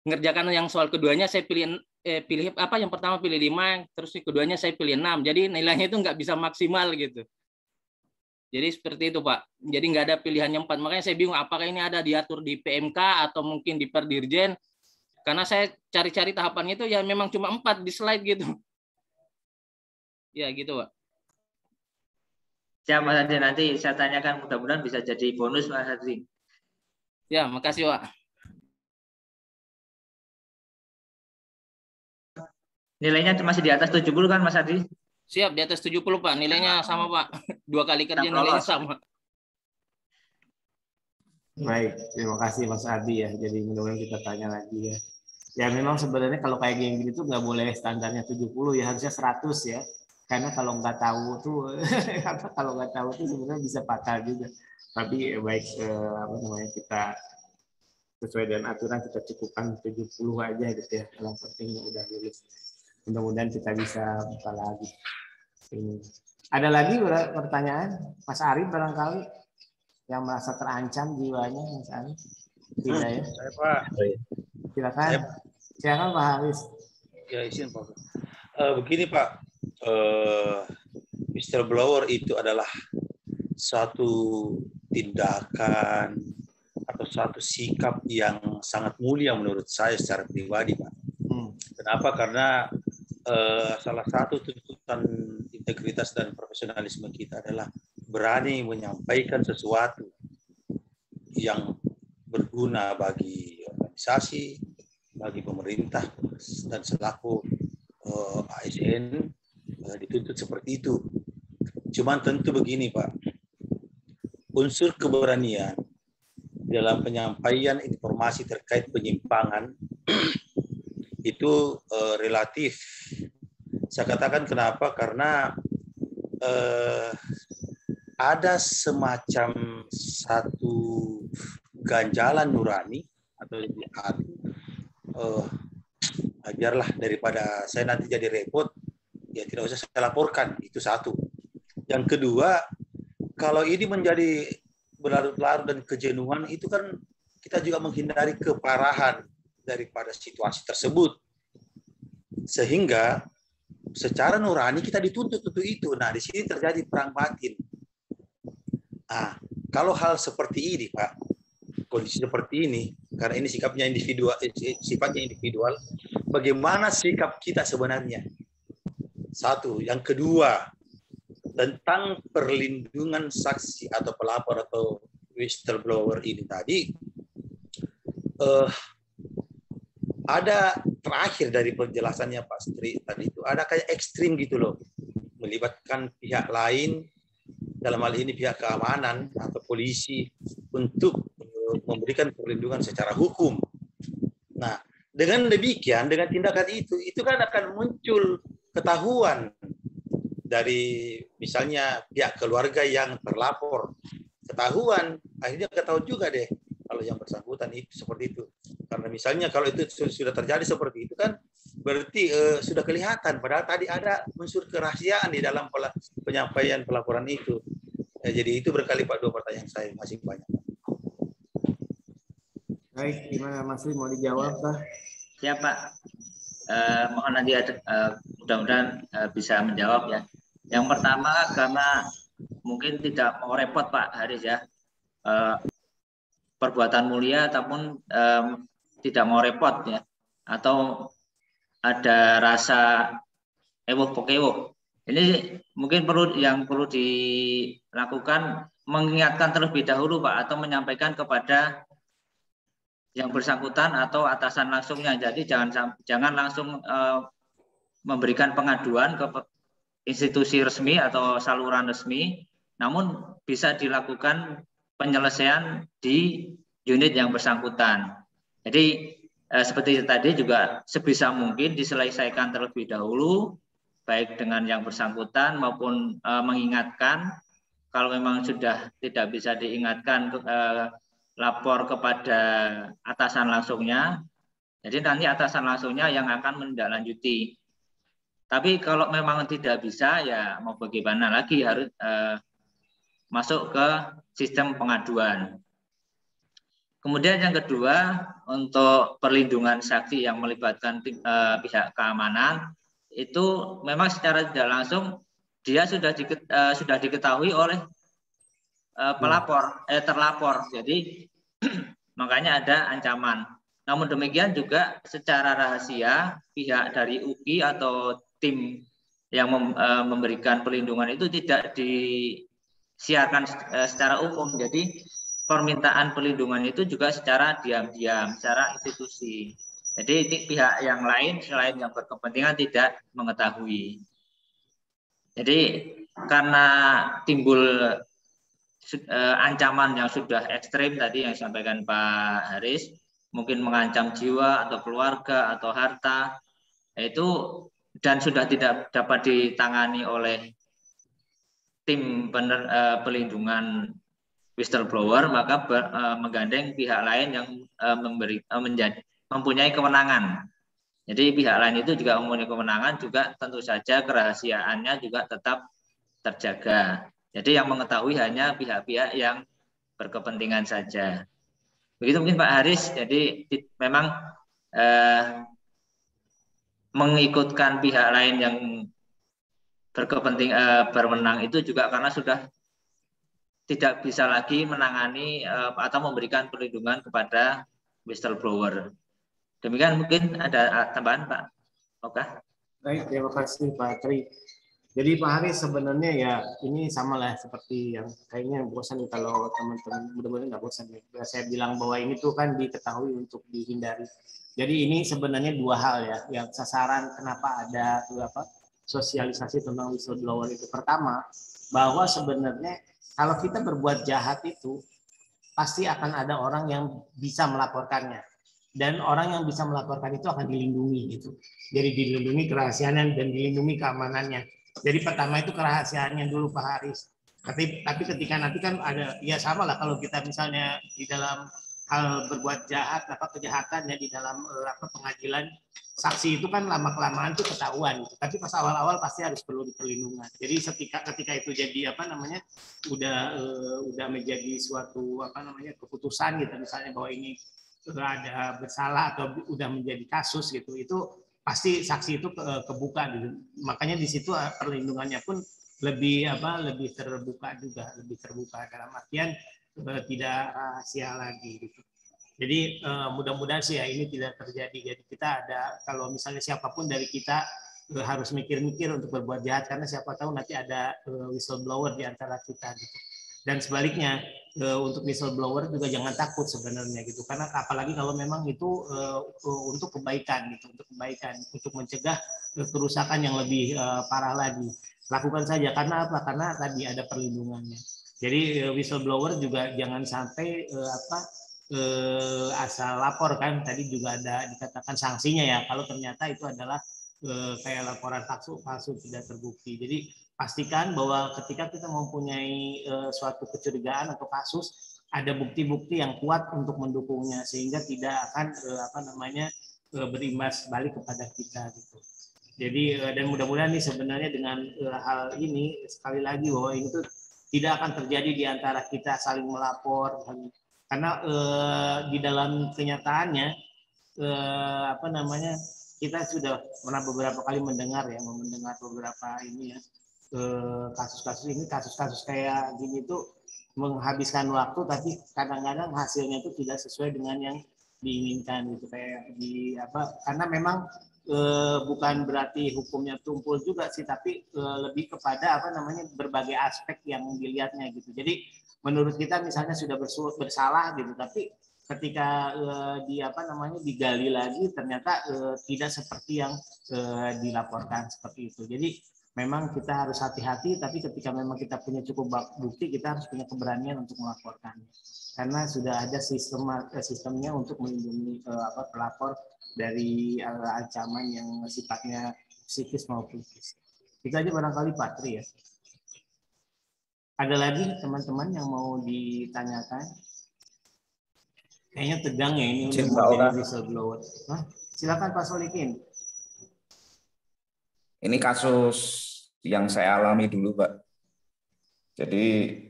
ngerjakan yang soal keduanya saya pilih yang pertama pilih 5, terus yang keduanya saya pilih 6. Jadi nilainya itu nggak bisa maksimal gitu. Jadi seperti itu Pak. Jadi nggak ada pilihannya 4. Makanya saya bingung apakah ini ada diatur di PMK atau mungkin di Perdirjen. Karena saya cari-cari tahapannya itu ya memang cuma 4 di slide gitu. Ya gitu Pak. Siap Mas Ardi, nanti saya tanyakan, mudah-mudahan bisa jadi bonus Mas Ardi. Ya, makasih Pak. Nilainya masih di atas 70 kan Mas Ardi? Siap, di atas 70 Pak. Nilainya sama Pak. 2 kali kerja nilainya sama. Baik, terima kasih Mas Ardi ya. Jadi mudah-mudahan kita tanya lagi ya. Ya memang sebenarnya kalau kayak gini tuh nggak boleh standarnya 70 ya, harusnya 100 ya. Karena kalau nggak tahu tuh sebenarnya bisa fatal juga. Tapi baik kita sesuai dengan aturan kita cukupkan 70 aja gitu ya. Yang penting udah lulus. Mudah-mudahan kita bisa buka lagi. Ini. Ada lagi pertanyaan? Mas Arif barangkali yang merasa terancam jiwanya, Mas Arif? Tidak ya? Saya Pak. Silakan. Silakan Pak Haris. Ya izin Pak. Begini Pak, whistleblower itu adalah suatu tindakan atau suatu sikap yang sangat mulia menurut saya secara pribadi Pak. Kenapa? Karena salah satu tuntutan integritas dan profesionalisme kita adalah berani menyampaikan sesuatu yang berguna bagi organisasi, bagi pemerintah, dan selaku ASN dituntut seperti itu. Cuman tentu begini Pak, unsur keberanian dalam penyampaian informasi terkait penyimpangan itu relatif. Saya katakan kenapa? Karena ada semacam satu ganjalan nurani atau ajarlah daripada saya nanti jadi repot, ya tidak usah saya laporkan, itu satu. Yang kedua, kalau ini menjadi berlarut-larut dan kejenuhan, itu kan kita juga menghindari keparahan daripada situasi tersebut. Sehingga secara nurani kita dituntut untuk itu. Nah, di sini terjadi perang batin. Nah, kalau hal seperti ini, Pak, kondisi seperti ini, karena ini sifatnya individual, bagaimana sikap kita sebenarnya? Satu. Yang kedua, tentang perlindungan saksi atau pelapor atau whistleblower ini tadi, ada terakhir dari penjelasannya Pak Sri tadi itu, ada kayak ekstrim gitu loh, melibatkan pihak lain, dalam hal ini pihak keamanan atau polisi, untuk memberikan perlindungan secara hukum. Nah, dengan demikian, dengan tindakan itu kan akan muncul ketahuan dari misalnya pihak keluarga yang terlapor, ketahuan, akhirnya ketahuan juga deh kalau yang bersangkutan itu seperti itu. Karena misalnya kalau itu sudah terjadi seperti itu kan berarti sudah kelihatan, padahal tadi ada unsur kerahasiaan di dalam penyampaian pelaporan itu. Jadi itu berkali Pak, 2 pertanyaan saya, masih banyak. Baik, gimana Mas Ri, mau dijawab Pak? Siap Pak. Mohon nanti mudah-mudahan bisa menjawab ya. Yang pertama, karena mungkin tidak mau repot Pak Haris ya, perbuatan mulia ataupun tidak mau repot ya, atau ada rasa ewok-pokewok. Ini mungkin perlu dilakukan, mengingatkan terlebih dahulu Pak, atau menyampaikan kepada yang bersangkutan atau atasan langsungnya. Jadi jangan langsung memberikan pengaduan ke institusi resmi atau saluran resmi, namun bisa dilakukan penyelesaian di unit yang bersangkutan. Jadi seperti tadi juga sebisa mungkin diselesaikan terlebih dahulu, baik dengan yang bersangkutan maupun mengingatkan. Kalau memang sudah tidak bisa diingatkan, lapor kepada atasan langsungnya. Jadi nanti atasan langsungnya yang akan menindaklanjuti. Tapi kalau memang tidak bisa, ya mau bagaimana lagi, harus masuk ke sistem pengaduan. Kemudian yang kedua, untuk perlindungan saksi yang melibatkan pihak keamanan, itu memang secara tidak langsung dia sudah diketahui oleh terlapor. Jadi makanya ada ancaman. Namun demikian juga secara rahasia pihak dari UI atau tim yang memberikan perlindungan itu tidak disiarkan secara umum. Jadi permintaan perlindungan itu juga secara diam-diam, secara institusi. Jadi pihak yang lain selain yang berkepentingan tidak mengetahui. Jadi karena timbul ancaman yang sudah ekstrim tadi yang disampaikan Pak Haris, mungkin mengancam jiwa atau keluarga atau harta, itu dan sudah tidak dapat ditangani oleh tim pelindungan whistleblower, maka menggandeng pihak lain yang mempunyai kewenangan. Jadi pihak lain itu juga mempunyai kewenangan, juga tentu saja kerahasiaannya juga tetap terjaga. Jadi yang mengetahui hanya pihak-pihak yang berkepentingan saja. Begitu mungkin Pak Haris. Jadi memang mengikutkan pihak lain yang berwenang itu juga karena sudah tidak bisa lagi menangani atau memberikan perlindungan kepada whistleblower. Demikian, mungkin ada tambahan Pak. Oke. Baik, terima kasih Pak Tri. Jadi Pak Haris sebenarnya ya ini sama lah seperti yang kayaknya bosan kalau teman-teman, mudah-mudahan nggak bosan ya. Saya bilang bahwa ini tuh kan diketahui untuk dihindari. Jadi ini sebenarnya dua hal ya, yang sasaran kenapa ada sosialisasi tentang whistleblower itu. Pertama, bahwa sebenarnya kalau kita berbuat jahat itu pasti akan ada orang yang bisa melaporkannya. Dan orang yang bisa melaporkan itu akan dilindungi gitu. Jadi dilindungi kerahasiaan dan dilindungi keamanannya. Jadi pertama itu kerahasiaannya dulu Pak Haris. Tapi ketika nanti kan ada ya sama lah kalau kita misalnya di dalam hal berbuat jahat kejahatan ya di dalam pengadilan saksi itu kan lama kelamaan itu ketahuan gitu. Tapi pas awal-awal pasti harus perlu perlindungan. Jadi ketika itu jadi udah menjadi suatu keputusan gitu misalnya bahwa ini ada bersalah atau udah menjadi kasus gitu itu pasti saksi itu kebuka gitu. Makanya di situ perlindungannya pun lebih terbuka juga, lebih terbuka dalam artian tidak rahasia lagi gitu. Jadi mudah-mudahan sih ya ini tidak terjadi. Jadi kita ada kalau misalnya siapapun dari kita harus mikir-mikir untuk berbuat jahat karena siapa tahu nanti ada whistleblower di antara kita gitu. Dan sebaliknya untuk whistleblower juga jangan takut sebenarnya gitu karena apalagi kalau memang itu untuk kebaikan gitu, untuk mencegah kerusakan yang lebih parah lagi. Lakukan saja karena apa? Karena tadi ada perlindungannya. Jadi whistleblower juga jangan sampai asal lapor kan tadi juga ada dikatakan sanksinya ya kalau ternyata itu adalah kayak laporan palsu tidak terbukti. Jadi pastikan bahwa ketika kita mempunyai suatu kecurigaan atau kasus ada bukti-bukti yang kuat untuk mendukungnya sehingga tidak akan berimbas balik kepada kita gitu. Jadi dan mudah-mudahan nih sebenarnya dengan hal ini sekali lagi bahwa ini tuh tidak akan terjadi di antara kita saling melapor karena di dalam kenyataannya kita sudah pernah beberapa kali mendengar beberapa ini ya kasus-kasus kayak gini tuh menghabiskan waktu tapi kadang-kadang hasilnya itu tidak sesuai dengan yang diinginkan gitu kayak karena memang bukan berarti hukumnya tumpul juga sih tapi lebih kepada berbagai aspek yang dilihatnya gitu. Jadi menurut kita misalnya sudah bersalah gitu tapi ketika digali lagi ternyata tidak seperti yang dilaporkan seperti itu. Jadi memang kita harus hati-hati tapi ketika memang kita punya cukup bukti kita harus punya keberanian untuk melaporkannya. Karena sudah ada sistemnya untuk melindungi pelapor dari ancaman yang sifatnya psikis maupun fisik. Itu aja barangkali Pak Tri ya. Ada lagi teman-teman yang mau ditanyakan? Kayaknya tegang ya ini untuk menjadi whistleblower. Silakan Pak Solikin. Ini kasus yang saya alami dulu, Pak. Jadi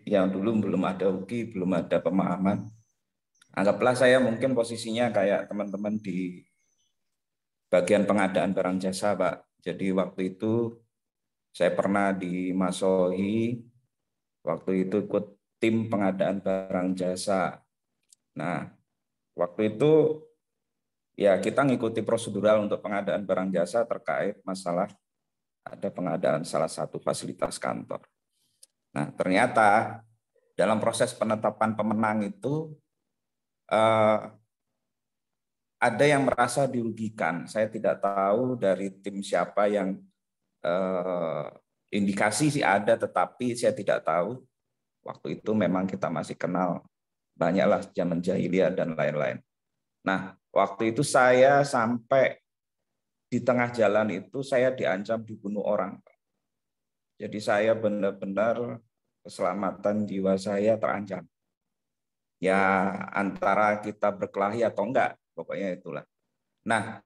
yang dulu belum ada UKI, belum ada pemahaman. Anggaplah saya mungkin posisinya kayak teman-teman di bagian pengadaan barang jasa, Pak. Jadi waktu itu saya pernah di Masohi, waktu itu ikut tim pengadaan barang jasa. Nah, waktu itu ya kita ngikuti prosedural untuk pengadaan barang jasa terkait masalah ada pengadaan salah satu fasilitas kantor. Nah, ternyata dalam proses penetapan pemenang itu ada yang merasa dirugikan. Saya tidak tahu dari tim siapa yang indikasi sih ada, tetapi saya tidak tahu. Waktu itu memang kita masih kenal banyaklah zaman jahiliyah dan lain-lain. Nah, waktu itu saya sampai di tengah jalan itu saya diancam dibunuh orang. Jadi saya benar-benar keselamatan jiwa saya terancam. Ya antara kita berkelahi atau enggak, pokoknya itulah. Nah,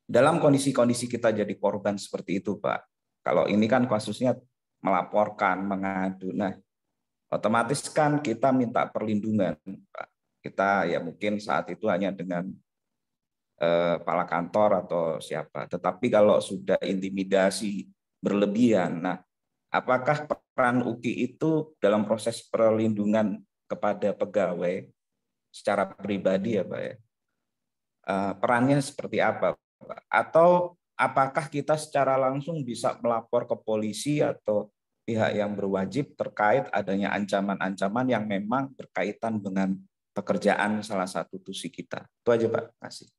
dalam kondisi-kondisi kita jadi korban seperti itu, Pak. Kalau ini kan kasusnya melaporkan, mengadu. Nah, otomatis kan kita minta perlindungan, Pak. Kita ya mungkin saat itu hanya dengan kepala kantor atau siapa. Tetapi kalau sudah intimidasi berlebihan, nah apakah peran UKI itu dalam proses perlindungan kepada pegawai secara pribadi ya Pak ya? Perannya seperti apa Pak? Atau apakah kita secara langsung bisa melapor ke polisi atau pihak yang berwajib terkait adanya ancaman-ancaman yang memang berkaitan dengan pekerjaan salah satu tusi kita. Itu aja Pak, kasih.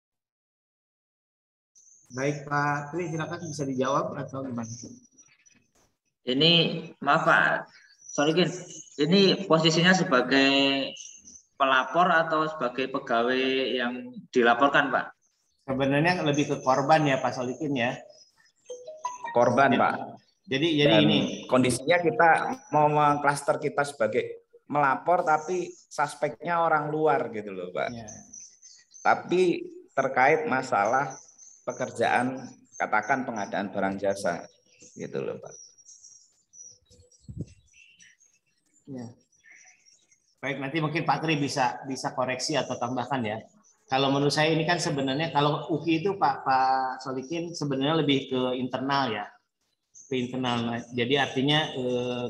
Baik Pak Tri, silakan bisa dijawab atau gimana? Ini maaf Pak, sorry Gin, ini posisinya sebagai pelapor atau sebagai pegawai yang dilaporkan Pak? Sebenarnya lebih ke korban ya Pak Solikin ya. Korban Pak. Jadi Dan ini kondisinya kita mau mengklaster kita sebagai melapor tapi suspeknya orang luar gitu loh Pak. ya. Tapi terkait masalah pekerjaan, katakan pengadaan barang jasa gitu loh Pak. Ya. Baik, nanti mungkin Pak Tri bisa koreksi atau tambahkan ya. Kalau menurut saya ini kan sebenarnya kalau UKI itu Pak Solikin sebenarnya lebih ke internal ya. Ke internal. Jadi artinya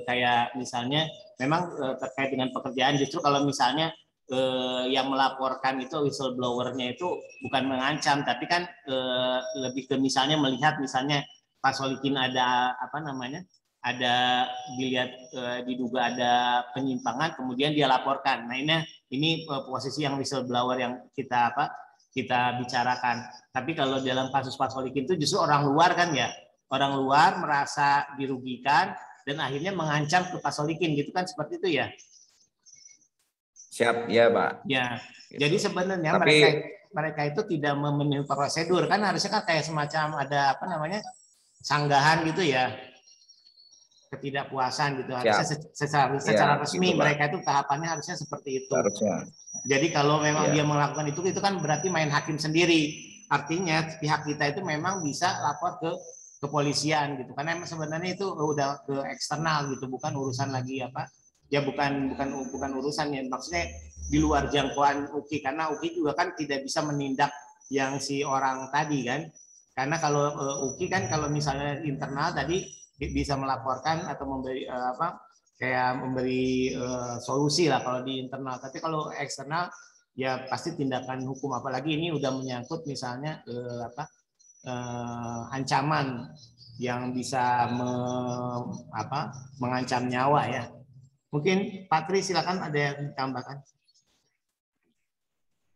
kayak misalnya memang terkait dengan pekerjaan, justru kalau misalnya yang melaporkan itu whistleblower-nya itu bukan mengancam, tapi kan lebih ke misalnya melihat misalnya Pak Solikin ada apa namanya, ada dilihat diduga ada penyimpangan, kemudian dia laporkan. Nah ini posisi yang whistleblower yang kita bicarakan. Tapi kalau dalam kasus Pak Solikin itu justru orang luar kan ya. Orang luar merasa dirugikan dan akhirnya mengancam ke Pak Solikin gitu kan, seperti itu ya. Siap, ya Pak. Ya. Gitu. Jadi sebenarnya mereka itu tidak memenuhi prosedur kan, harusnya kan kayak semacam ada apa namanya sanggahan gitu ya, ketidakpuasan gitu. Harusnya secara resmi gitu, mereka itu tahapannya harusnya seperti itu. Harusnya. Jadi kalau memang dia melakukan itu kan berarti main hakim sendiri. Artinya pihak kita itu memang bisa lapor ke kepolisian gitu, karena sebenarnya itu udah ke eksternal gitu, bukan urusan lagi apa ya, bukan urusan yang maksudnya di luar jangkauan UKI, karena UKI juga kan tidak bisa menindak yang si orang tadi kan, karena kalau UKI kan kalau misalnya internal tadi bisa melaporkan atau memberi memberi solusi lah kalau di internal, tapi kalau eksternal ya pasti tindakan hukum, apalagi ini udah menyangkut misalnya ancaman yang bisa mengancam nyawa ya. Mungkin Pak Tri silakan ada yang ditambahkan.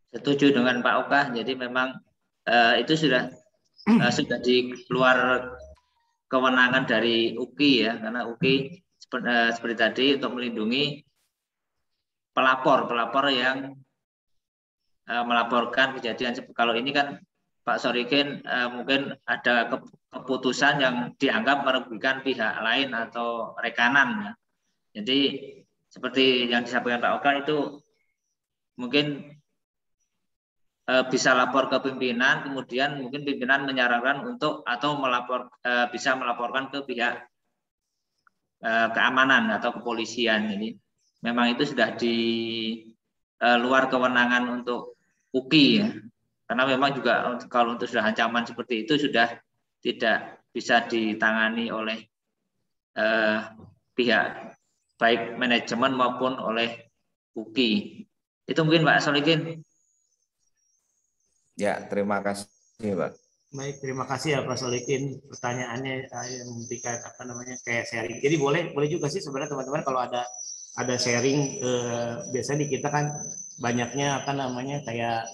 Setuju dengan Pak Oka. Jadi memang itu sudah di luar kewenangan dari UKI ya, karena UKI seperti tadi untuk melindungi pelapor yang melaporkan kejadian. Kalau ini kan Pak Solikin mungkin ada keputusan yang dianggap merugikan pihak lain atau rekanan ya. Jadi seperti yang disampaikan Pak Oka itu mungkin bisa lapor ke pimpinan, kemudian mungkin pimpinan menyarankan untuk atau bisa melaporkan ke pihak keamanan atau kepolisian. Jadi memang itu sudah di luar kewenangan untuk UKI ya. Karena memang juga kalau untuk sudah ancaman seperti itu sudah tidak bisa ditangani oleh pihak baik manajemen maupun oleh UKI. Itu mungkin Pak Solikin. Ya, terima kasih Pak. Baik, terima kasih ya Pak Solikin. Pertanyaannya yang memberikan kayak sharing. Jadi boleh juga sih sebenarnya teman-teman kalau ada sharing, biasanya di kita kan banyaknya kayak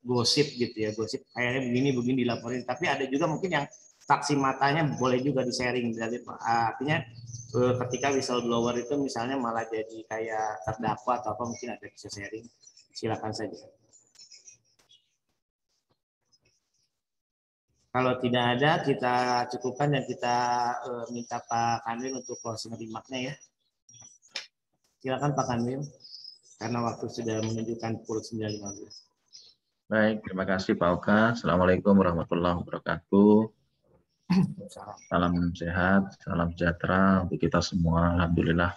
gosip gitu ya, gosip kayaknya begini dilaporin, tapi ada juga mungkin yang saksi matanya boleh juga di sharing. Jadi artinya ketika whistleblower itu misalnya malah jadi kayak terdakwa atau apa, mungkin ada bisa sharing, silakan saja. Kalau tidak ada kita cukupkan dan kita minta Pak Kanwil untuk closing remark-nya ya. Silakan Pak Kanwil, karena waktu sudah menunjukkan pukul 9.15. Baik, terima kasih Pak Oka. Assalamualaikum warahmatullahi wabarakatuh. Salam sehat, salam sejahtera untuk kita semua. Alhamdulillah,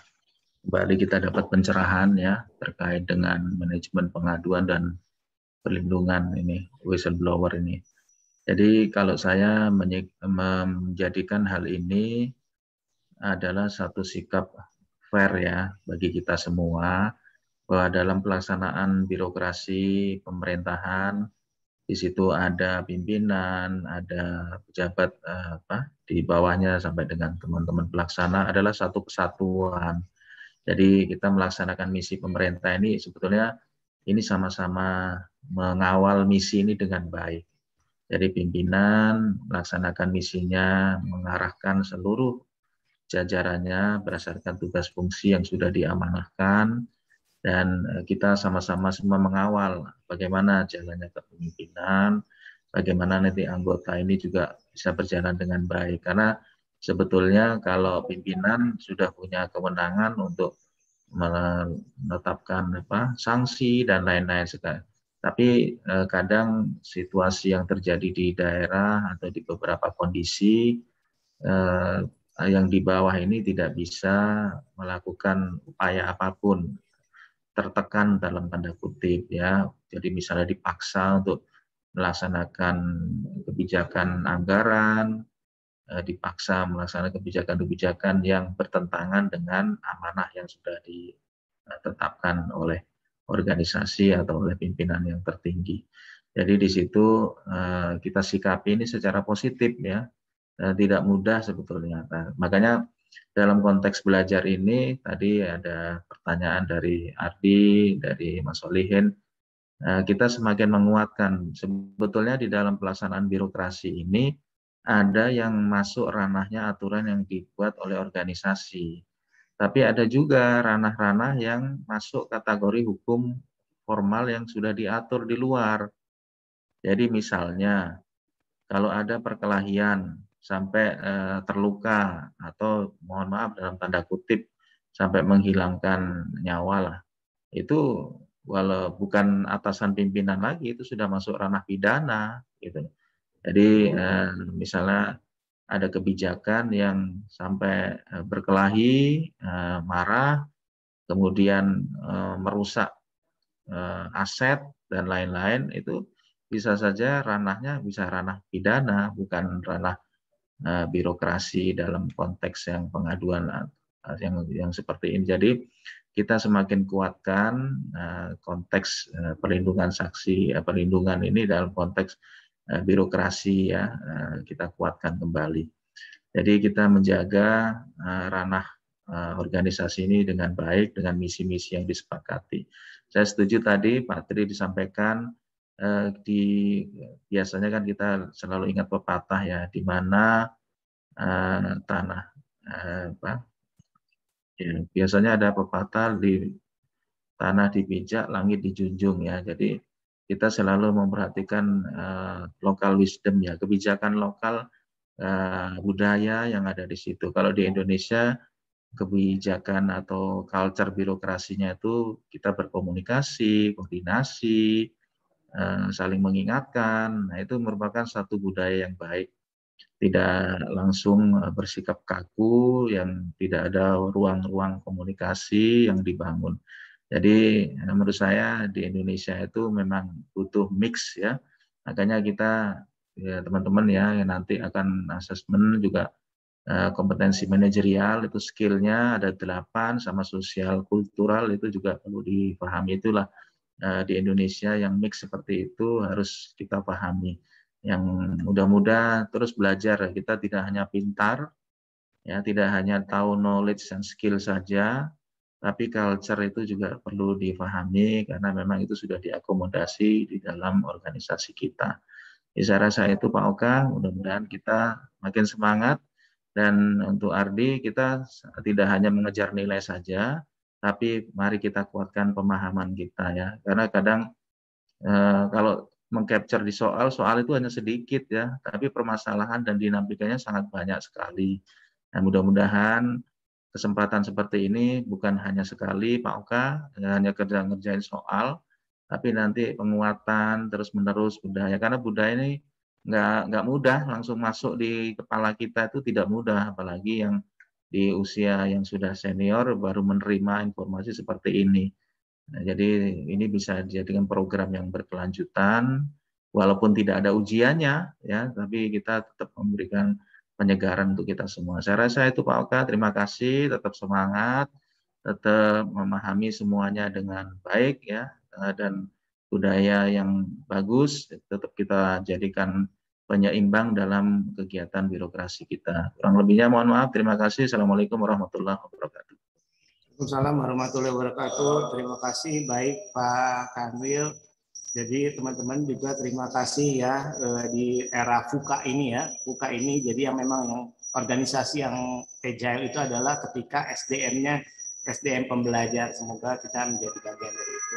kembali kita dapat pencerahan ya terkait dengan manajemen pengaduan dan perlindungan ini whistleblower ini. Jadi kalau saya menjadikan hal ini adalah satu sikap fair ya bagi kita semua, bahwa dalam pelaksanaan birokrasi pemerintahan Di situ ada pimpinan, ada pejabat di bawahnya sampai dengan teman-teman pelaksana adalah satu kesatuan. Jadi kita melaksanakan misi pemerintah ini sebetulnya ini sama-sama mengawal misi ini dengan baik. Jadi pimpinan melaksanakan misinya, mengarahkan seluruh jajarannya berdasarkan tugas fungsi yang sudah diamanahkan, dan kita sama-sama semua mengawal bagaimana jalannya kepemimpinan, bagaimana nanti anggota ini juga bisa berjalan dengan baik. Karena sebetulnya kalau pimpinan sudah punya kewenangan untuk menetapkan sanksi dan lain-lain. Tapi kadang situasi yang terjadi di daerah atau di beberapa kondisi yang di bawah ini tidak bisa melakukan upaya apapun, tertekan dalam tanda kutip ya. Jadi misalnya dipaksa untuk melaksanakan kebijakan anggaran, dipaksa melaksanakan kebijakan-kebijakan yang bertentangan dengan amanah yang sudah ditetapkan oleh organisasi atau oleh pimpinan yang tertinggi. Jadi di situ kita sikapi ini secara positif ya, tidak mudah sebetulnya. Nah, makanya dalam konteks belajar ini tadi ada pertanyaan dari Ardi, dari Mas Solihin, kita semakin menguatkan sebetulnya di dalam pelaksanaan birokrasi ini ada yang masuk ranahnya aturan yang dibuat oleh organisasi. Tapi ada juga ranah-ranah yang masuk kategori hukum formal yang sudah diatur di luar. Jadi misalnya kalau ada perkelahian sampai terluka atau mohon maaf dalam tanda kutip sampai menghilangkan nyawa lah, itu walau bukan atasan pimpinan lagi, itu sudah masuk ranah pidana gitu. Jadi misalnya ada kebijakan yang sampai berkelahi, marah, kemudian merusak aset dan lain-lain, itu bisa saja ranahnya bisa ranah pidana, bukan ranah birokrasi dalam konteks yang pengaduan yang seperti ini. Jadi kita semakin kuatkan konteks perlindungan saksi, perlindungan ini dalam konteks birokrasi ya, kita kuatkan kembali. Jadi kita menjaga ranah organisasi ini dengan baik, dengan misi-misi yang disepakati. Saya setuju tadi Pak Tri disampaikan, biasanya kan kita selalu ingat pepatah ya, di mana tanah biasanya ada pepatah di tanah dipijak, langit dijunjung ya. Jadi kita selalu memperhatikan local wisdom ya, kebijakan lokal budaya yang ada di situ. Kalau di Indonesia kebijakan atau culture birokrasinya itu kita berkomunikasi, koordinasi, saling mengingatkan. Nah, itu merupakan satu budaya yang baik. Tidak langsung bersikap kaku, yang tidak ada ruang-ruang komunikasi yang dibangun. Jadi menurut saya di Indonesia itu memang butuh mix ya. Makanya kita ya, teman-teman ya yang nanti akan asesmen juga kompetensi manajerial itu skillnya ada 8, sama sosial kultural itu juga perlu dipahami. Itulah di Indonesia yang mix seperti itu harus kita pahami. Yang mudah-mudah terus belajar, kita tidak hanya pintar ya, tidak hanya tahu knowledge dan skill saja, tapi culture itu juga perlu dipahami karena memang itu sudah diakomodasi di dalam organisasi kita. Jadi saya rasa itu Pak Oka, mudah-mudahan kita makin semangat. Dan untuk Ardi, kita tidak hanya mengejar nilai saja, tapi mari kita kuatkan pemahaman kita ya. Karena kadang kalau mengcapture di soal itu hanya sedikit ya, tapi permasalahan dan dinamikanya sangat banyak sekali. Nah, mudah-mudahan kesempatan seperti ini bukan hanya sekali Pak Oka, hanya kerja ngerjain soal, tapi nanti penguatan terus-menerus budaya. Karena budaya ini nggak mudah langsung masuk di kepala kita, itu tidak mudah, apalagi yang di usia yang sudah senior baru menerima informasi seperti ini. Nah, jadi ini bisa dijadikan program yang berkelanjutan, walaupun tidak ada ujiannya ya, tapi kita tetap memberikan penyegaran untuk kita semua. Saya rasa itu Pak Oka, terima kasih, tetap semangat, tetap memahami semuanya dengan baik ya, dan budaya yang bagus, tetap kita jadikan penyeimbang dalam kegiatan birokrasi kita. Kurang lebihnya mohon maaf. Terima kasih. Assalamualaikum warahmatullahi wabarakatuh. Waalaikumsalam warahmatullahi wabarakatuh. Terima kasih baik Pak Kanwil. Jadi teman-teman juga terima kasih ya di era VUCA ini ya. VUCA ini jadi yang memang yang organisasi yang agile itu adalah ketika SDM-nya SDM pembelajar. Semoga kita menjadi bagian dari itu.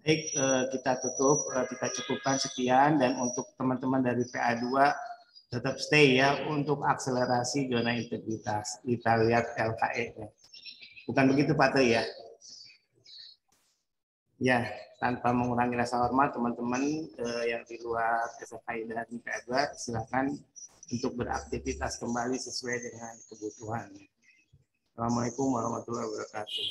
Baik, kita tutup, kita cukupkan sekian, dan untuk teman-teman dari PA2 tetap stay ya untuk akselerasi zona integritas. Kita lihat LKE-nya. Bukan begitu Pak Tri ya? Ya, tanpa mengurangi rasa hormat teman-teman yang di luar SFI dan PA2 silakan untuk beraktivitas kembali sesuai dengan kebutuhan. Assalamualaikum warahmatullahi wabarakatuh.